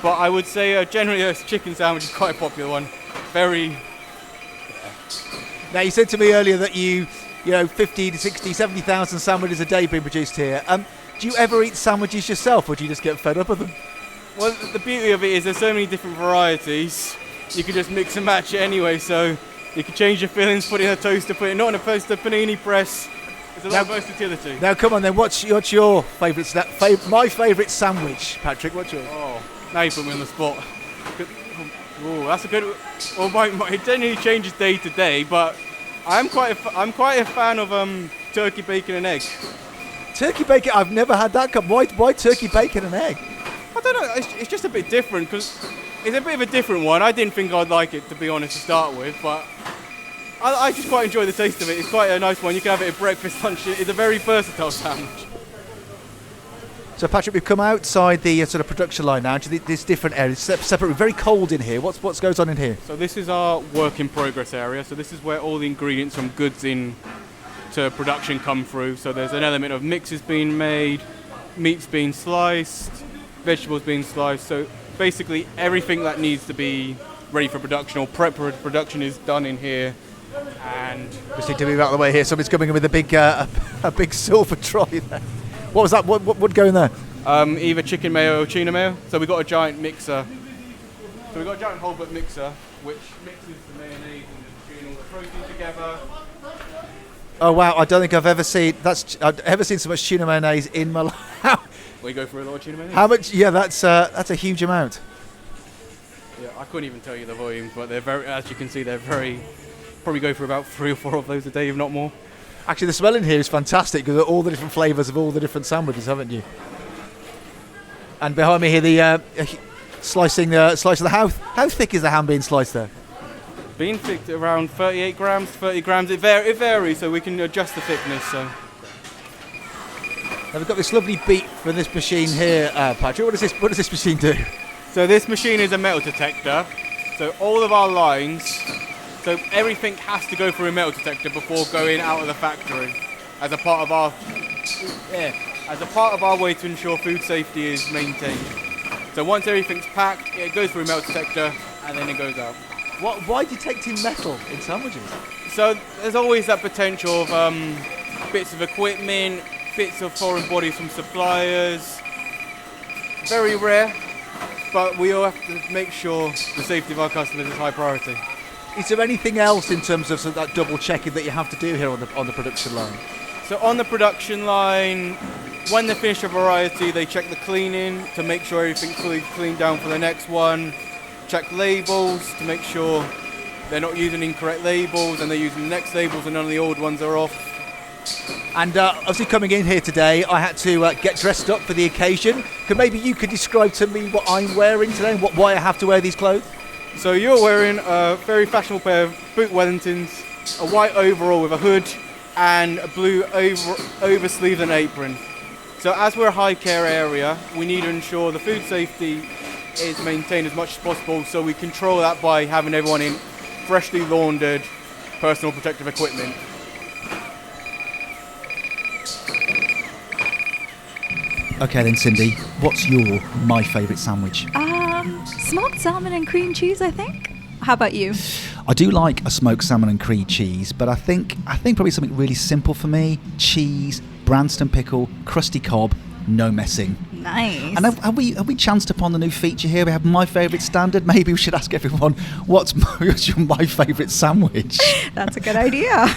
But I would say generally a chicken sandwich is quite a popular one. Very... Now, you said to me earlier that you 50 to 60, 70,000 sandwiches a day being produced here. Do you ever eat sandwiches yourself, or do you just get fed up with them? Well, the beauty of it is there's so many different varieties. You can just mix and match it anyway, so you can change your fillings, put it in a toaster, put it not in a toaster, panini press. There's a lot of versatility. Now, come on then, what's your favourite my favourite sandwich, Patrick, what's yours? Oh, now you put me on the spot. Oh, that's a good... Well, it generally changes day to day, but I'm quite a fan of turkey, bacon and egg. Turkey bacon? I've never had that. Why turkey, bacon and egg? I don't know, it's just a bit different, because it's a bit of a different one. I didn't think I'd like it, to be honest, to start with, but I just quite enjoy the taste of it. It's quite a nice one. You can have it at breakfast, lunch. It's a very versatile sandwich. So, Patrick, we've come outside the sort of production line now to this different area. It's separate, very cold in here. What goes on in here? So this is our work in progress area. So this is where all the ingredients from goods in to production come through. So there's an element of mixes being made, meats being sliced, vegetables being sliced. So basically everything that needs to be ready for production or prep for production is done in here. And just need to move out of the way here. Somebody's coming in with a big silver trolley there. What was that? What would go in there? Either chicken mayo or tuna mayo. So we've got a giant mixer. So we've got a giant whole butt mixer which mixes the mayonnaise and the tuna, all the protein together. Oh wow! I don't think I've ever seen so much tuna mayonnaise in my life. We go for a lot of tuna mayonnaise. How much? Yeah, that's a huge amount. Yeah, I couldn't even tell you the volumes, but they're very. As you can see, they're very. Probably go for about 3 or 4 of those a day, if not more. Actually, the smell in here is fantastic because of all the different flavours of all the different sandwiches, haven't you? And behind me here, the slicing of the how thick is the ham being sliced there? Being thick around 38 grams, 30 grams. It varies, so we can adjust the thickness. So. Now we've got this lovely beat from this machine here, Patrick. What does this machine do? So this machine is a metal detector. So all of our lines, so everything has to go through a metal detector before going out of the factory, as a part of our way to ensure food safety is maintained. So once everything's packed, it goes through a metal detector and then it goes out. Why detecting metal in sandwiches? So there's always that potential of bits of equipment, bits of foreign bodies from suppliers. Very rare, but we all have to make sure the safety of our customers is high priority. Is there anything else in terms of that double checking that you have to do here on the production line? So on the production line, when they finish a variety, they check the cleaning to make sure everything's fully cleaned down for the next one. Check labels to make sure they're not using incorrect labels and they're using the next labels and none of the old ones are off. And obviously coming in here today, I had to get dressed up for the occasion. Maybe you could describe to me what I'm wearing today and why I have to wear these clothes? So you're wearing a very fashionable pair of boot Wellingtons, a white overall with a hood and a blue oversleeve and apron. So as we're a high care area, we need to ensure the food safety is maintained as much as possible, so we control that by having everyone in freshly laundered personal protective equipment. Okay then, Cindy, what's my favourite sandwich? Smoked salmon and cream cheese, I think. How about you? I do like a smoked salmon and cream cheese, but I think probably something really simple for me: cheese, Branston pickle, crusty cob, no messing. Nice. And have we chanced upon the new feature here? We have my favourite standard. Maybe we should ask everyone what's my favourite sandwich. That's a good idea.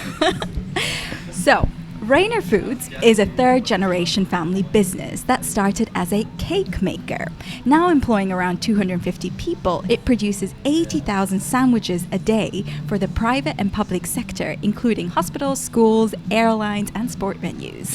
So, Raynor Foods is a third-generation family business that started as a cake maker. Now employing around 250 people, it produces 80,000 sandwiches a day for the private and public sector, including hospitals, schools, airlines, and sport venues.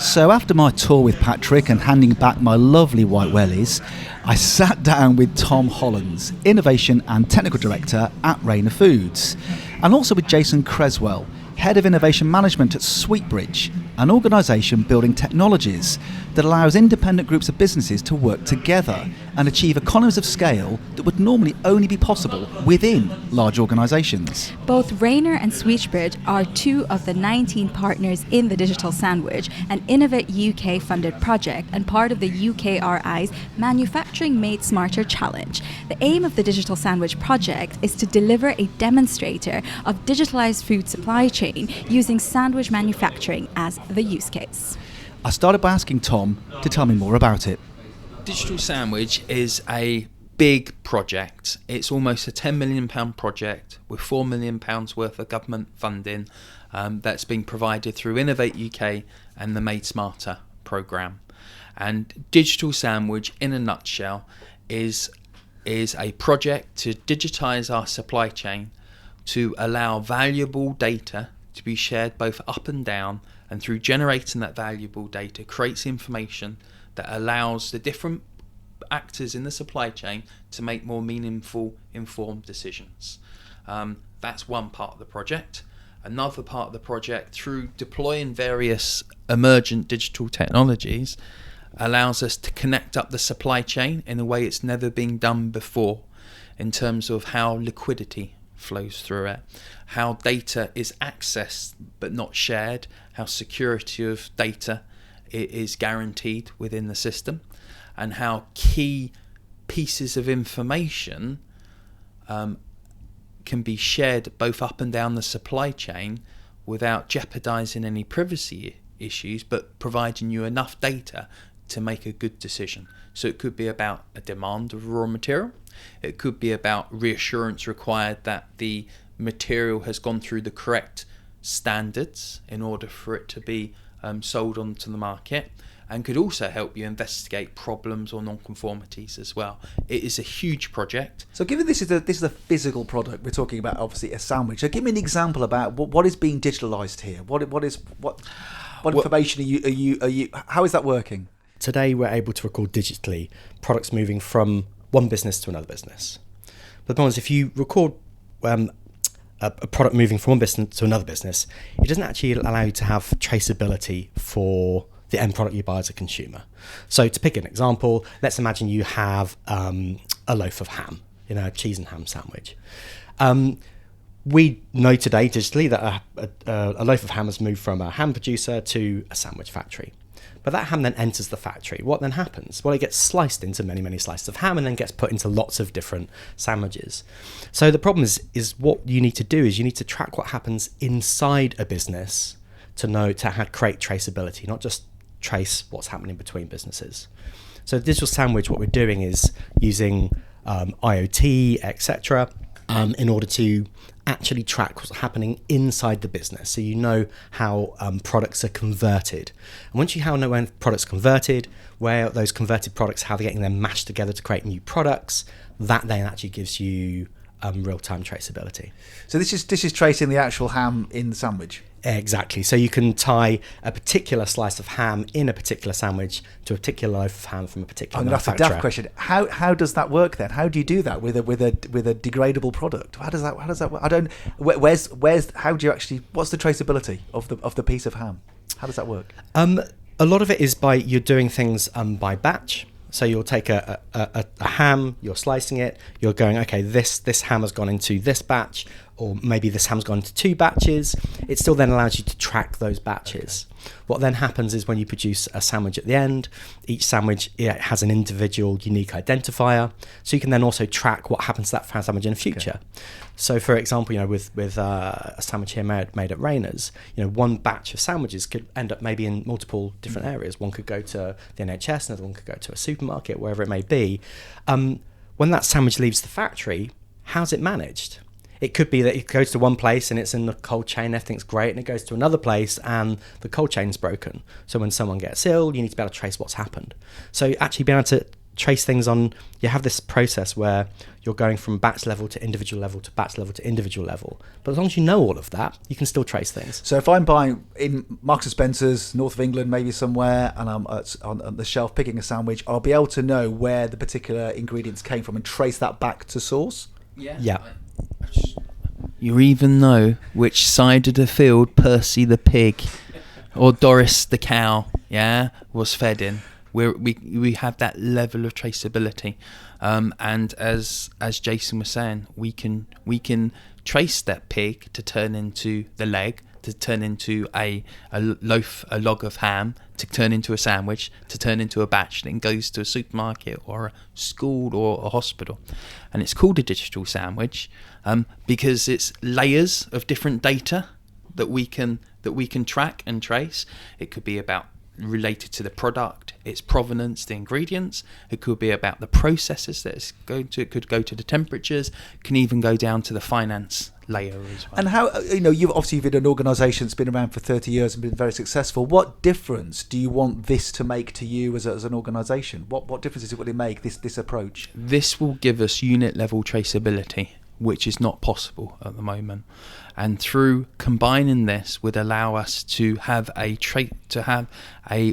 So after my tour with Patrick and handing back my lovely white wellies, I sat down with Tom Holland, Innovation and Technical Director at Raynor Foods, and also with Jason Cresswell, Head of Innovation Management at Sweetbridge, an organisation building technologies that allows independent groups of businesses to work together and achieve economies of scale that would normally only be possible within large organisations. Both Raynor and Sweetbridge are two of the 19 partners in the Digital Sandwich, an Innovate UK funded project and part of the UKRI's Manufacturing Made Smarter Challenge. The aim of the Digital Sandwich project is to deliver a demonstrator of digitalised food supply chain using sandwich manufacturing as the use case. I started by asking Tom to tell me more about it. Digital Sandwich is a big project. It's almost a £10 million project with £4 million worth of government funding that's being provided through Innovate UK and the Made Smarter programme. And Digital Sandwich, in a nutshell, is a project to digitise our supply chain to allow valuable data to be shared both up and down, and through generating that valuable data creates information that allows the different actors in the supply chain to make more meaningful, informed decisions. That's one part of the project. Another part of the project, through deploying various emergent digital technologies, allows us to connect up the supply chain in a way it's never been done before, in terms of how liquidity flows through it, how data is accessed but not shared, how security of data is guaranteed within the system, and how key pieces of information can be shared both up and down the supply chain without jeopardizing any privacy issues, but providing you enough data to make a good decision. So it could be about a demand of raw material. It could be about reassurance required that the material has gone through the correct standards in order for it to be sold onto the market, and could also help you investigate problems or non-conformities as well. It is a huge project. So given this is a physical product, we're talking about obviously a sandwich. So give me an example about what is being digitalised here. What information are you how is that working? Today we're able to record digitally products moving from one business to another business. But the problem is, if you record a product moving from one business to another business, it doesn't actually allow you to have traceability for the end product you buy as a consumer. So to pick an example, let's imagine you have a loaf of ham, a cheese and ham sandwich. We know today digitally that a loaf of ham has moved from a ham producer to a sandwich factory. But that ham then enters the factory. What then happens? Well, it gets sliced into many, many slices of ham and then gets put into lots of different sandwiches. So the problem is what you need to do is you need to track what happens inside a business to create traceability, not just trace what's happening between businesses. So Digital Sandwich, what we're doing is using IoT, etc., in order to actually track what's happening inside the business, so you know how products are converted. And once you know when products are converted, where those converted products, how they're getting them mashed together to create new products, that then actually gives you real-time traceability. So this is tracing the actual ham in the sandwich? Exactly. So you can tie a particular slice of ham in a particular sandwich to a particular loaf of ham from a particular manufacturer. That's a daft question. How does that work then? How do you do that with a degradable product? How does that work? I don't. How do you actually? What's the traceability of the piece of ham? How does that work? A lot of it is you're doing things by batch. So you'll take a ham, you're slicing it, you're going, okay, this ham has gone into this batch, or maybe this ham's gone into 2 batches, it still then allows you to track those batches. What then happens is when you produce a sandwich at the end, each sandwich has an individual unique identifier, so you can then also track what happens to that sandwich in the future. So, for example, with a sandwich here made at Raynor's, one batch of sandwiches could end up maybe in multiple different areas. One could go to the NHS, another one could go to a supermarket, wherever it may be. When that sandwich leaves the factory, how's it managed? It could be that it goes to one place and it's in the cold chain, everything's great, and it goes to another place and the cold chain's broken. So when someone gets ill, you need to be able to trace what's happened. So actually being able to trace things you have this process where you're going from batch level to individual level to batch level to individual level. But as long as you know all of that, you can still trace things. So if I'm buying in Marks & Spencer's, north of England, maybe somewhere, and I'm on the shelf picking a sandwich, I'll be able to know where the particular ingredients came from and trace that back to source? Yeah. You even know which side of the field Percy the pig or Doris the cow, was fed in. We have that level of traceability, and as Jason was saying, we can trace that pig to turn into the leg, to turn into a log of ham, to turn into a sandwich, to turn into a batch that goes to a supermarket or a school or a hospital. And it's called a digital sandwich because it's layers of different data that we can track and trace. It could be about related to the product, its provenance, the ingredients. It could be about the processes that it's going to. It could go to the temperatures. Can even go down to the finance layer as well. And how you've been an organisation that's been around for 30 years and been very successful. What difference do you want this to make to you as an organisation? What difference is it going to make, this approach? This will give us unit level traceability, which is not possible at the moment. And through combining this would allow us to have a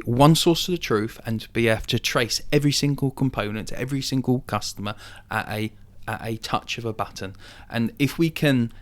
one source of the truth and to be able to trace every single component, every single customer at a touch of a button. And if we can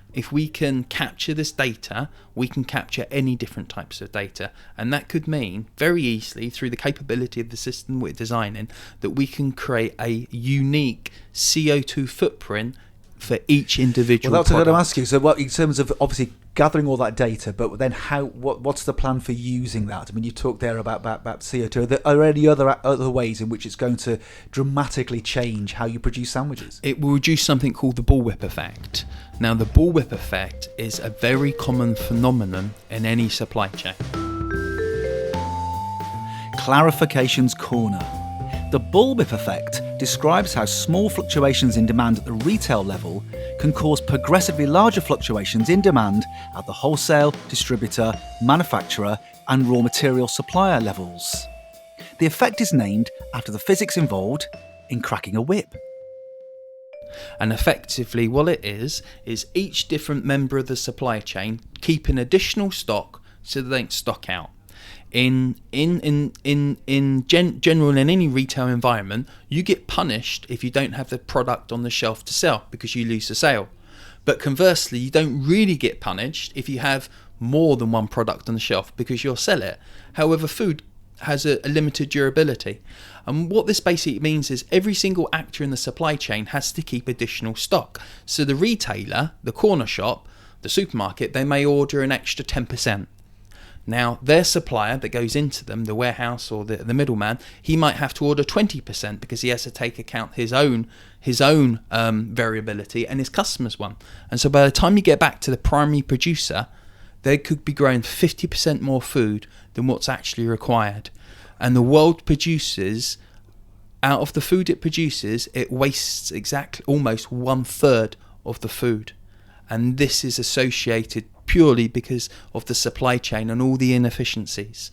capture this data, we can capture any different types of data. And that could mean very easily, through the capability of the system we're designing, that we can create a unique CO2 footprint for each individual product. Well, that's what I'm going to ask you. So what, in terms of obviously gathering all that data, but then what's the plan for using that? I mean, you talked there about CO2. Are there any other ways in which it's going to dramatically change how you produce sandwiches? It will reduce something called the bullwhip effect. Now, the bullwhip effect is a very common phenomenon in any supply chain. Clarifications Corner. The bullwhip effect describes how small fluctuations in demand at the retail level can cause progressively larger fluctuations in demand at the wholesale, distributor, manufacturer and raw material supplier levels. The effect is named after the physics involved in cracking a whip. And effectively what it is each different member of the supply chain keep an additional stock so they don't stock out. In general, in any retail environment, you get punished if you don't have the product on the shelf to sell because you lose the sale. But conversely, you don't really get punished if you have more than one product on the shelf because you'll sell it. However, food has a limited durability. And what this basically means is every single actor in the supply chain has to keep additional stock. So the retailer, the corner shop, the supermarket, they may order an extra 10%. Now, their supplier that goes into them, the warehouse or the middleman, he might have to order 20% because he has to take account his own variability and his customer's one. And so by the time you get back to the primary producer, they could be growing 50% more food than what's actually required. And the world produces, out of the food it produces, it wastes exactly almost 1/3 of the food. And this is associated purely because of the supply chain and all the inefficiencies.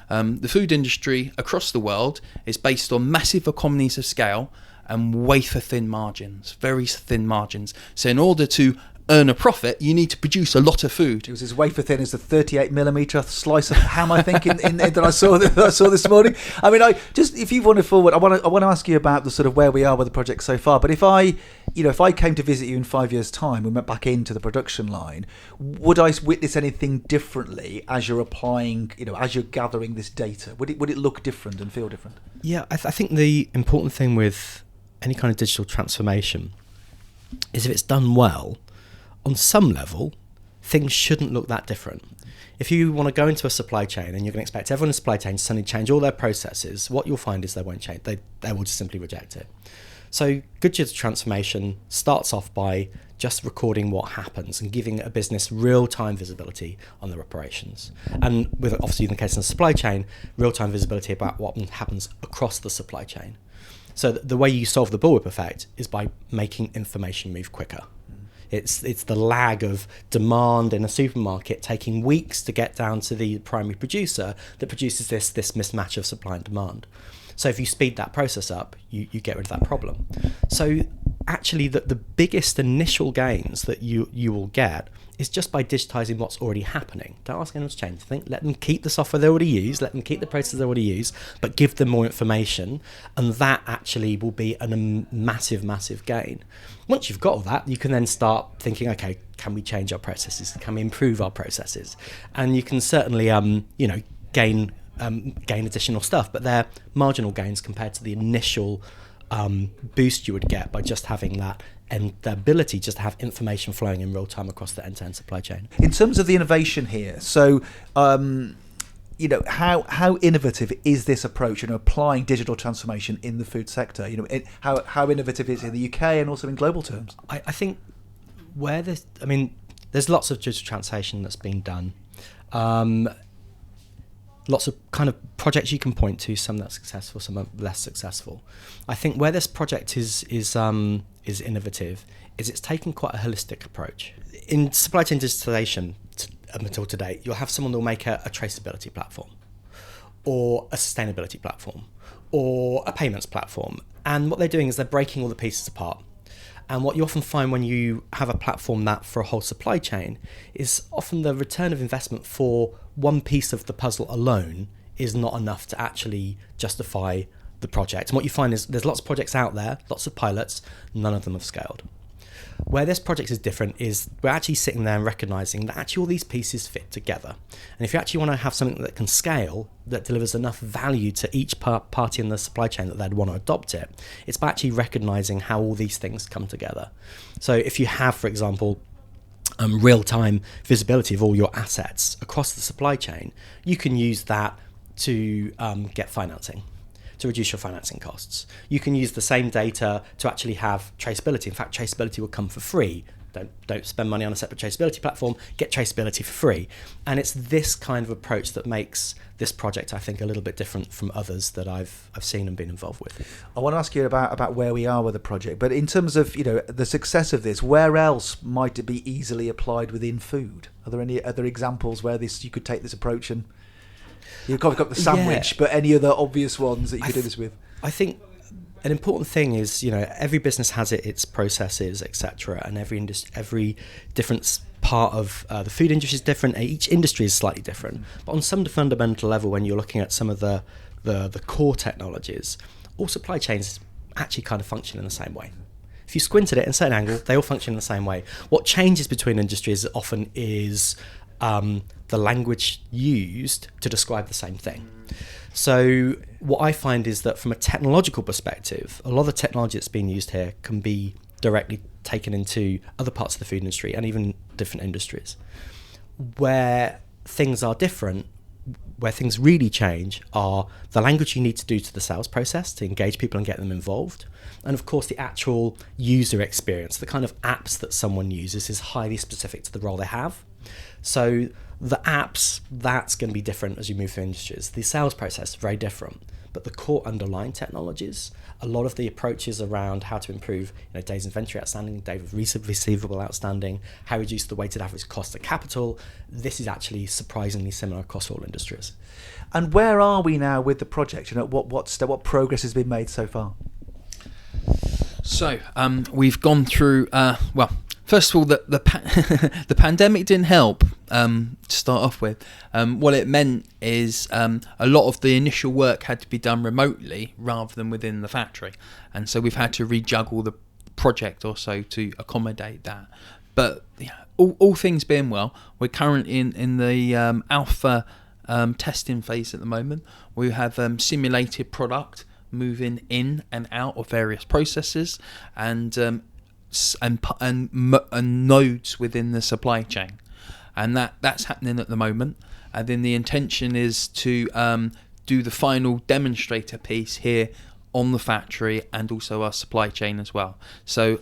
The food industry across the world is based on massive economies of scale and wafer thin margins, very thin margins. So in order to earn a profit, you need to produce a lot of food. It was as wafer thin as the 38mm slice of ham, I think, that I saw this morning. I mean, if you want to forward, I want to ask you about the sort of where we are with the project so far. But if I came to visit you in 5 years' time, we went back into the production line, would I witness anything differently as you're applying, as you're gathering this data? Would it look different and feel different? Yeah, I think the important thing with any kind of digital transformation is if it's done well, on some level, things shouldn't look that different. If you want to go into a supply chain and you're going to expect everyone in the supply chain to suddenly change all their processes, what you'll find is they won't change. They will just simply reject it. So good digital transformation starts off by just recording what happens and giving a business real-time visibility on their operations. And with, obviously in the case of the supply chain, real-time visibility about what happens across the supply chain. So the way you solve the bullwhip effect is by making information move quicker. It's the lag of demand in a supermarket taking weeks to get down to the primary producer that produces this mismatch of supply and demand. So if you speed that process up, you get rid of that problem. So actually the biggest initial gains that you will get is just by digitizing what's already happening. Don't ask anyone to change anything. Let them keep the software they already use, let them keep the processes they already use, but give them more information, and that actually will be a massive, massive gain. Once you've got all that, you can then start thinking, okay, can we change our processes? Can we improve our processes? And you can certainly, gain additional stuff, but they're marginal gains compared to the initial boost you would get by just having that and the ability just to have information flowing in real time across the end-to-end supply chain. In terms of the innovation here, so how innovative is this approach? Applying digital transformation in the food sector. How innovative is it in the UK and also in global terms? I think there's lots of digital transformation that's been done. Lots of kind of projects you can point to, some that are successful, some are less successful. I think where this project is innovative is it's taken quite a holistic approach. In supply chain digitalization, until today, you'll have someone that will make a traceability platform or a sustainability platform or a payments platform. And what they're doing is they're breaking all the pieces apart. And what you often find when you have a platform that for a whole supply chain is often the return of investment for one piece of the puzzle alone is not enough to actually justify the project. And what you find is there's lots of projects out there, lots of pilots, none of them have scaled. Where this project is different is we're actually sitting there and recognizing that actually all these pieces fit together. And if you actually want to have something that can scale, that delivers enough value to each party in the supply chain that they'd want to adopt it, it's by actually recognizing how all these things come together. So if you have, for example, real-time visibility of all your assets across the supply chain, you can use that to get financing, to reduce your financing costs. You can use the same data to actually have traceability. In fact, traceability will come for free. Don't spend money on a separate traceability platform, get traceability for free. And it's this kind of approach that makes this project, I think, a little bit different from others that I've seen and been involved with. I want to ask you about where we are with the project, but in terms of the success of this, where else might it be easily applied within food? Are there any other examples where you could take this approach and you've got the sandwich, but any other obvious ones that you could do this with? I think an important thing is, every business has its processes, etc., and every different part of the food industry is different. Each industry is slightly different, but on some fundamental level, when you're looking at some of the core technologies, all supply chains actually kind of function in the same way. If you squint at it in a certain angle, they all function in the same way. What changes between industries often is the language used to describe the same thing. So what I find is that from a technological perspective, a lot of the technology that's being used here can be directly taken into other parts of the food industry and even different industries. Where things are different, where things really change, are the language you need to do to the sales process to engage people and get them involved. And of course, the actual user experience, the kind of apps that someone uses is highly specific to the role they have. So the apps, that's going to be different as you move through industries. The sales process, very different. But the core underlying technologies, a lot of the approaches around how to improve days inventory outstanding, days of receivable outstanding, how reduce the weighted average cost of capital, this is actually surprisingly similar across all industries. And where are we now with the project? What progress has been made so far? So we've gone through, first of all, the pandemic didn't help to start off with. What it meant is a lot of the initial work had to be done remotely rather than within the factory. And so we've had to rejuggle the project or so to accommodate that. But all things being well, we're currently in the alpha testing phase at the moment. We have simulated product moving in and out of various processes, and nodes within the supply chain, and that's happening at the moment. And then the intention is to do the final demonstrator piece here on the factory and also our supply chain as well. So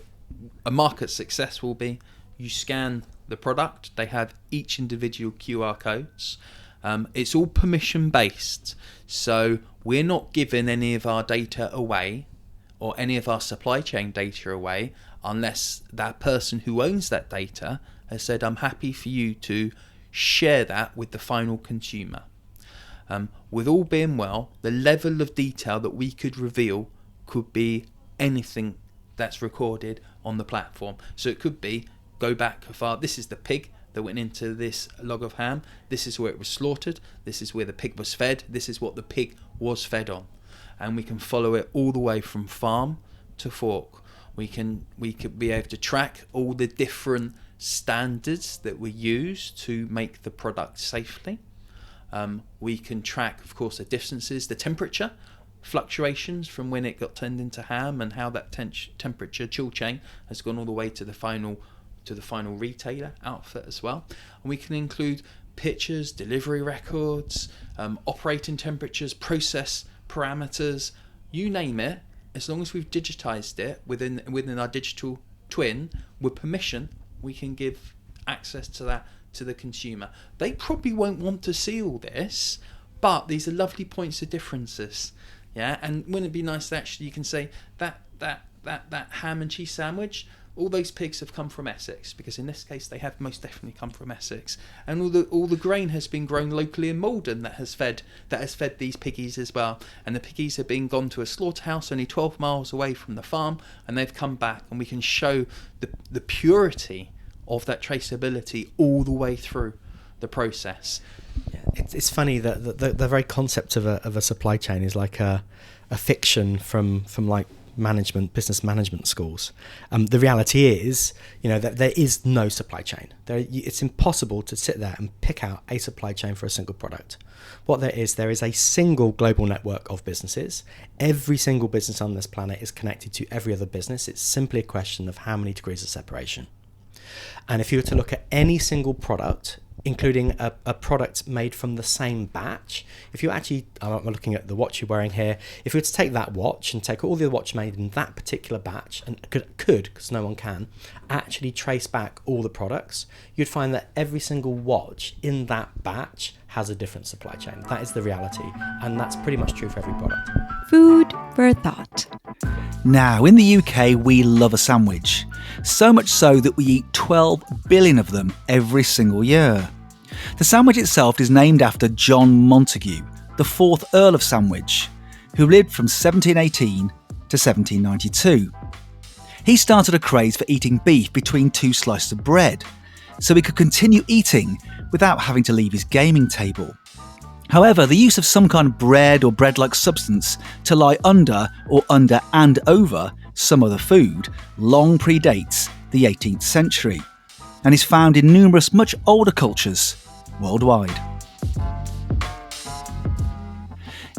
a market success will be you scan the product, they have each individual QR codes. It's all permission based, so we're not giving any of our data away or any of our supply chain data away unless that person who owns that data has said, I'm happy for you to share that with the final consumer. With all being well, the level of detail that we could reveal could be anything that's recorded on the platform. So it could be, go back far, this is the pig that went into this log of ham, this is where it was slaughtered, this is where the pig was fed, this is what the pig was fed on. And we can follow it all the way from farm to fork. We could be able to track all the different standards that we use to make the product safely. We can track, of course, the distances, the temperature fluctuations from when it got turned into ham and how that temperature chill chain has gone all the way to the final retailer outfit as well. And we can include pictures, delivery records, operating temperatures, process parameters, you name it. As long as we've digitized it within our digital twin with permission, we can give access to that to the consumer. They probably won't want to see all this, but these are lovely points of differences. Yeah, and wouldn't it be nice that actually you can say that ham and cheese sandwich, all those pigs have come from Essex, because in this case they have most definitely come from Essex, and all the grain has been grown locally in Malden that has fed these piggies as well, and the piggies have been gone to a slaughterhouse only 12 miles away from the farm, and they've come back, and we can show the purity of that traceability all the way through the process. Yeah, it's funny that the very concept of a supply chain is like a fiction from like business management schools. The reality is, that there is no supply chain. It's impossible to sit there and pick out a supply chain for a single product. What there is a single global network of businesses. Every single business on this planet is connected to every other business. It's simply a question of how many degrees of separation. And if you were to look at any single product, including a product made from the same batch, if you actually, I'm looking at the watch you're wearing here, if you were to take that watch and take all the watch made in that particular batch, and could, because no one can, actually trace back all the products, you'd find that every single watch in that batch has a different supply chain. That is the reality, and that's pretty much true for every product. Food for thought. Now, in the UK, we love a sandwich. So much so that we eat 12 billion of them every single year. The sandwich itself is named after John Montagu, the 4th Earl of Sandwich, who lived from 1718 to 1792. He started a craze for eating beef between 2 slices of bread, so he could continue eating without having to leave his gaming table. However, the use of some kind of bread or bread-like substance to lie under and over some other food long predates the 18th century and is found in numerous much older cultures worldwide.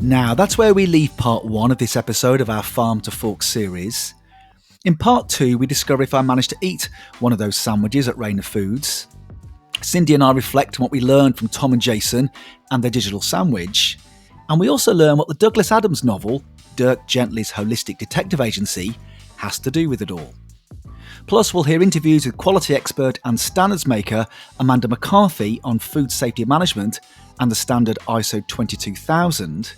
Now, that's where we leave part 1 of this episode of our Farm to Fork series. In part 2, we discover if I managed to eat one of those sandwiches at Raynor Foods. Cindy and I reflect on what we learned from Tom and Jason and their digital sandwich. And we also learn what the Douglas Adams novel, Dirk Gently's Holistic Detective Agency, has to do with it all. Plus, we'll hear interviews with quality expert and standards maker Amanda McCarthy on food safety management and the standard ISO 22000,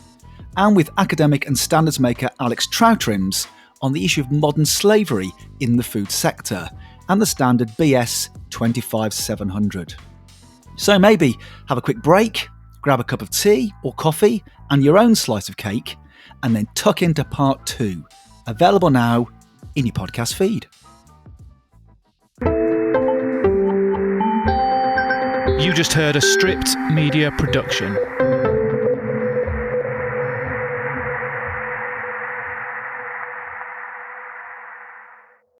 and with academic and standards maker Alex Trautrims on the issue of modern slavery in the food sector and the standard BS 25700. So maybe have a quick break, grab a cup of tea or coffee and your own slice of cake, and then tuck into part 2, available now in your podcast feed. You just heard a Stripped Media production.